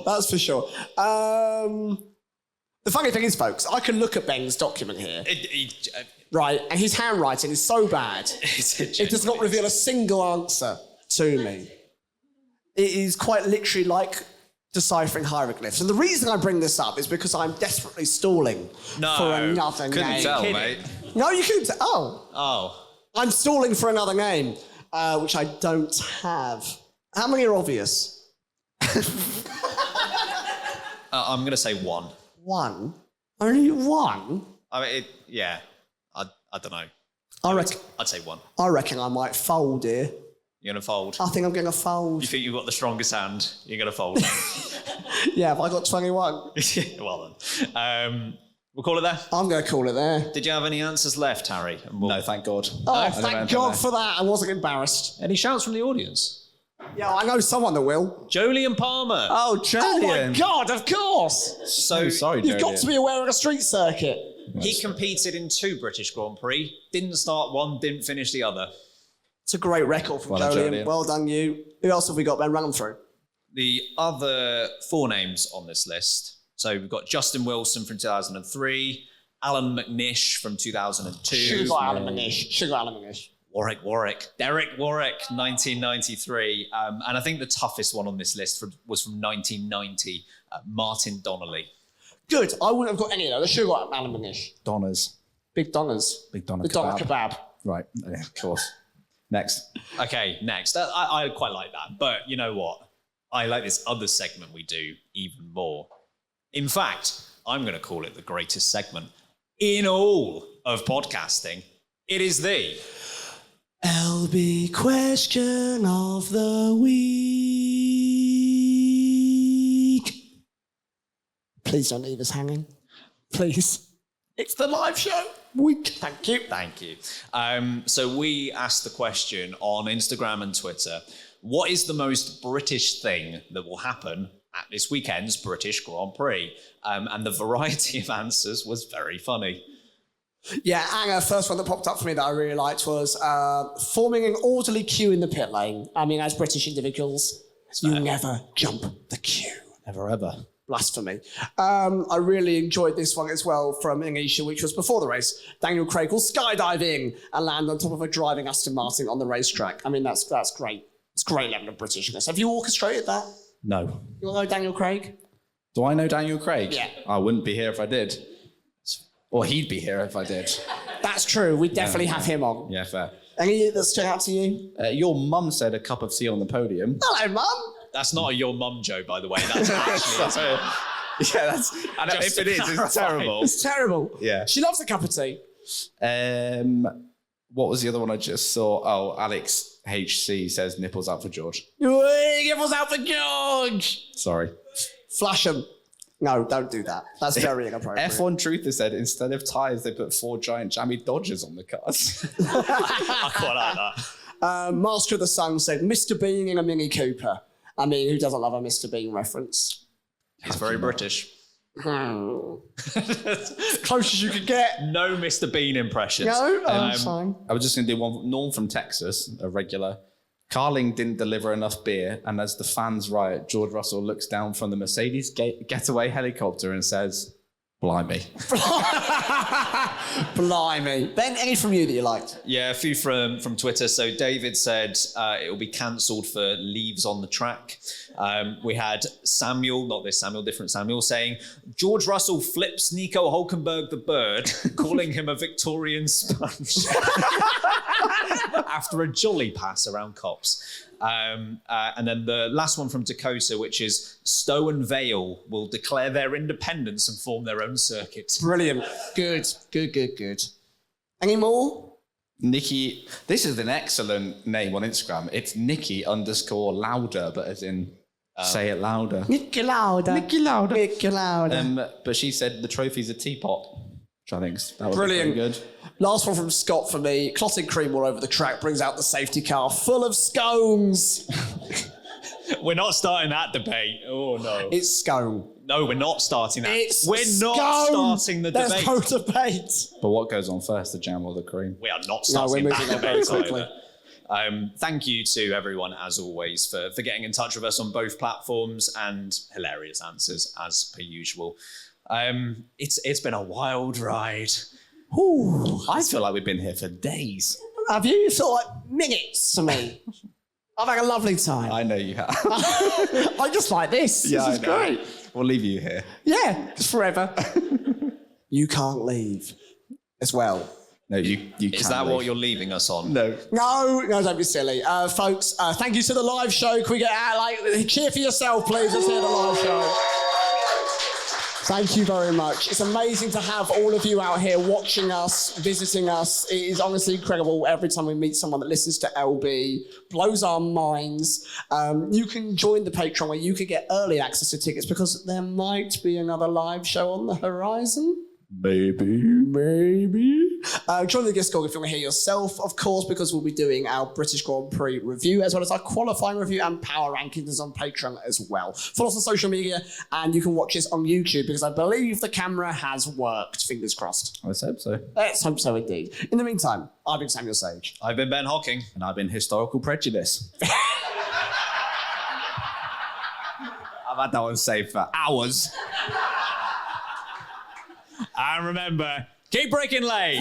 That's for sure. The funny thing is, folks, I can look at Ben's document here. Right, and his handwriting is so bad, it does not reveal a single answer to me. It is quite literally like deciphering hieroglyphs. And the reason I bring this up is because I'm desperately stalling for another couldn't name. tell, mate. No, you couldn't tell. Oh. I'm stalling for another name, which I don't have. How many are obvious? I'm going to say 1. 1? Only 1? I mean, I don't know. I'd say 1. I reckon I might fold here. You're going to fold? I think I'm going to fold. You think you've got the strongest hand? You're going to fold? Yeah, have I got 21? Well then. We'll call it there? I'm going to call it there. Did you have any answers left, Harry? No, thank God. Oh, thank God for that. I wasn't embarrassed. Any shouts from the audience? Yeah, I know someone that will. Jolyon Palmer. Oh, my God, of course. So sorry, You've got to be aware of a street circuit. He competed in 2 British Grand Prix, didn't start one, didn't finish the other. It's a great record from Jolyon. Well done, you. Who else have we got, Ben? Run them through. The other 4 names on this list. So we've got Justin Wilson from 2003, Alan McNish from 2002. Should got Alan McNish. Derek Warwick, 1993. And I think the toughest one on this list was from 1990, Martin Donnelly. Good. I wouldn't have got any of those. I should have got Alan McNish. Donners. Big Donners. Big Donner The Donner kebab. Right, yeah, of course. Next. Okay, next. I quite like that. But you know what? I like this other segment we do even more. In fact, I'm going to call it the greatest segment in all of podcasting. It is the LB question of the week. Please don't leave us hanging. Please. It's the live show week. Thank you. Thank you. So we asked the question on Instagram and Twitter, what is the most British thing that will happen at this weekend's British Grand Prix? And the variety of answers was very funny. Yeah, and first one that popped up for me that I really liked was forming an orderly queue in the pit lane. I mean, as British individuals, you never jump the queue. Never ever. Blasphemy. I really enjoyed this one as well from Anisha, which was before the race. Daniel Craig will skydiving and land on top of a driving Aston Martin on the racetrack. I mean, that's great. It's a great level of Britishness. Have you orchestrated that? No. You all know Daniel Craig? Do I know Daniel Craig? Yeah. I wouldn't be here if I did. Or he'd be here if I did. That's true. We definitely have him on. Yeah, fair. Any that stood out to you? Your mum said a cup of tea on the podium. Hello, Mum. That's not a your mum joke, by the way. That's actually... Yeah, that's... And if it is, it's terrible. It's terrible. Yeah. She loves a cup of tea. What was the other one I just saw? Oh, Alex HC says nipples out for George. Nipples out for George. Sorry. Flush them. No, don't do that. That's very inappropriate. F1 Truther said instead of tyres, they put 4 giant jammy Dodgers on the cars. I quite like that. Master of the Sun said, Mr. Bean in a Mini Cooper. I mean, who doesn't love a Mr. Bean reference? He's very British. Close as you could get. No Mr. Bean impressions. No, I'm fine. I was just going to do one. Norm from Texas, a regular. Carling didn't deliver enough beer, and as the fans riot, George Russell looks down from the Mercedes getaway helicopter and says, "Blimey." Blimey. Ben, any from you that you liked? Yeah, a few from Twitter. So David said it will be cancelled for leaves on the track. We had Samuel, not this Samuel, different Samuel, saying George Russell flips Nico Hulkenberg the bird, calling him a Victorian sponge after a jolly pass around Copse. And then the last one from Dakota, which is Stowe and Vale will declare their independence and form their own circuit. Brilliant. Good. Any more? Nikki, this is an excellent name on Instagram. It's Nikki_Louder, but as in say it louder. Nikki Louder. But she said the trophy's a teapot, which I think that was brilliant. Good. Last one from Scott for me. Clotted cream all over the track brings out the safety car full of scones. We're not starting that debate. Oh, no. It's scone. No, we're not starting that. We're not starting the debate. Let's go debate. But what goes on first, the jam or the cream? We are not starting that debate very quickly. Thank you to everyone, as always, for getting in touch with us on both platforms and hilarious answers, as per usual. It's been a wild ride. Ooh, I feel like we've been here for days. Have you? It's like minutes to me. I've had a lovely time. I know you have. I just like this. Yeah, this is great. We'll leave you here. Yeah, just forever. You can't leave as well. No, you can't. Is that what you're leaving us on? No. No, don't be silly. Folks, thank you to the live show. Can we get out, cheer for yourself, please? Let's hear the live show. Thank you very much. It's amazing to have all of you out here watching us, visiting us. It is honestly incredible every time we meet someone that listens to LB, blows our minds. You can join the Patreon where you can get early access to tickets because there might be another live show on the horizon. Maybe. Join the Discord if you want to hear yourself, of course, because we'll be doing our British Grand Prix review as well as our qualifying review and power rankings on Patreon as well. Follow us on social media and you can watch this on YouTube because I believe the camera has worked. Fingers crossed. Let's hope so. Let's hope so indeed. In the meantime, I've been Samuel Sage. I've been Ben Hocking. And I've been Historical Prejudice. I've had that one saved for hours. And remember, keep breaking late.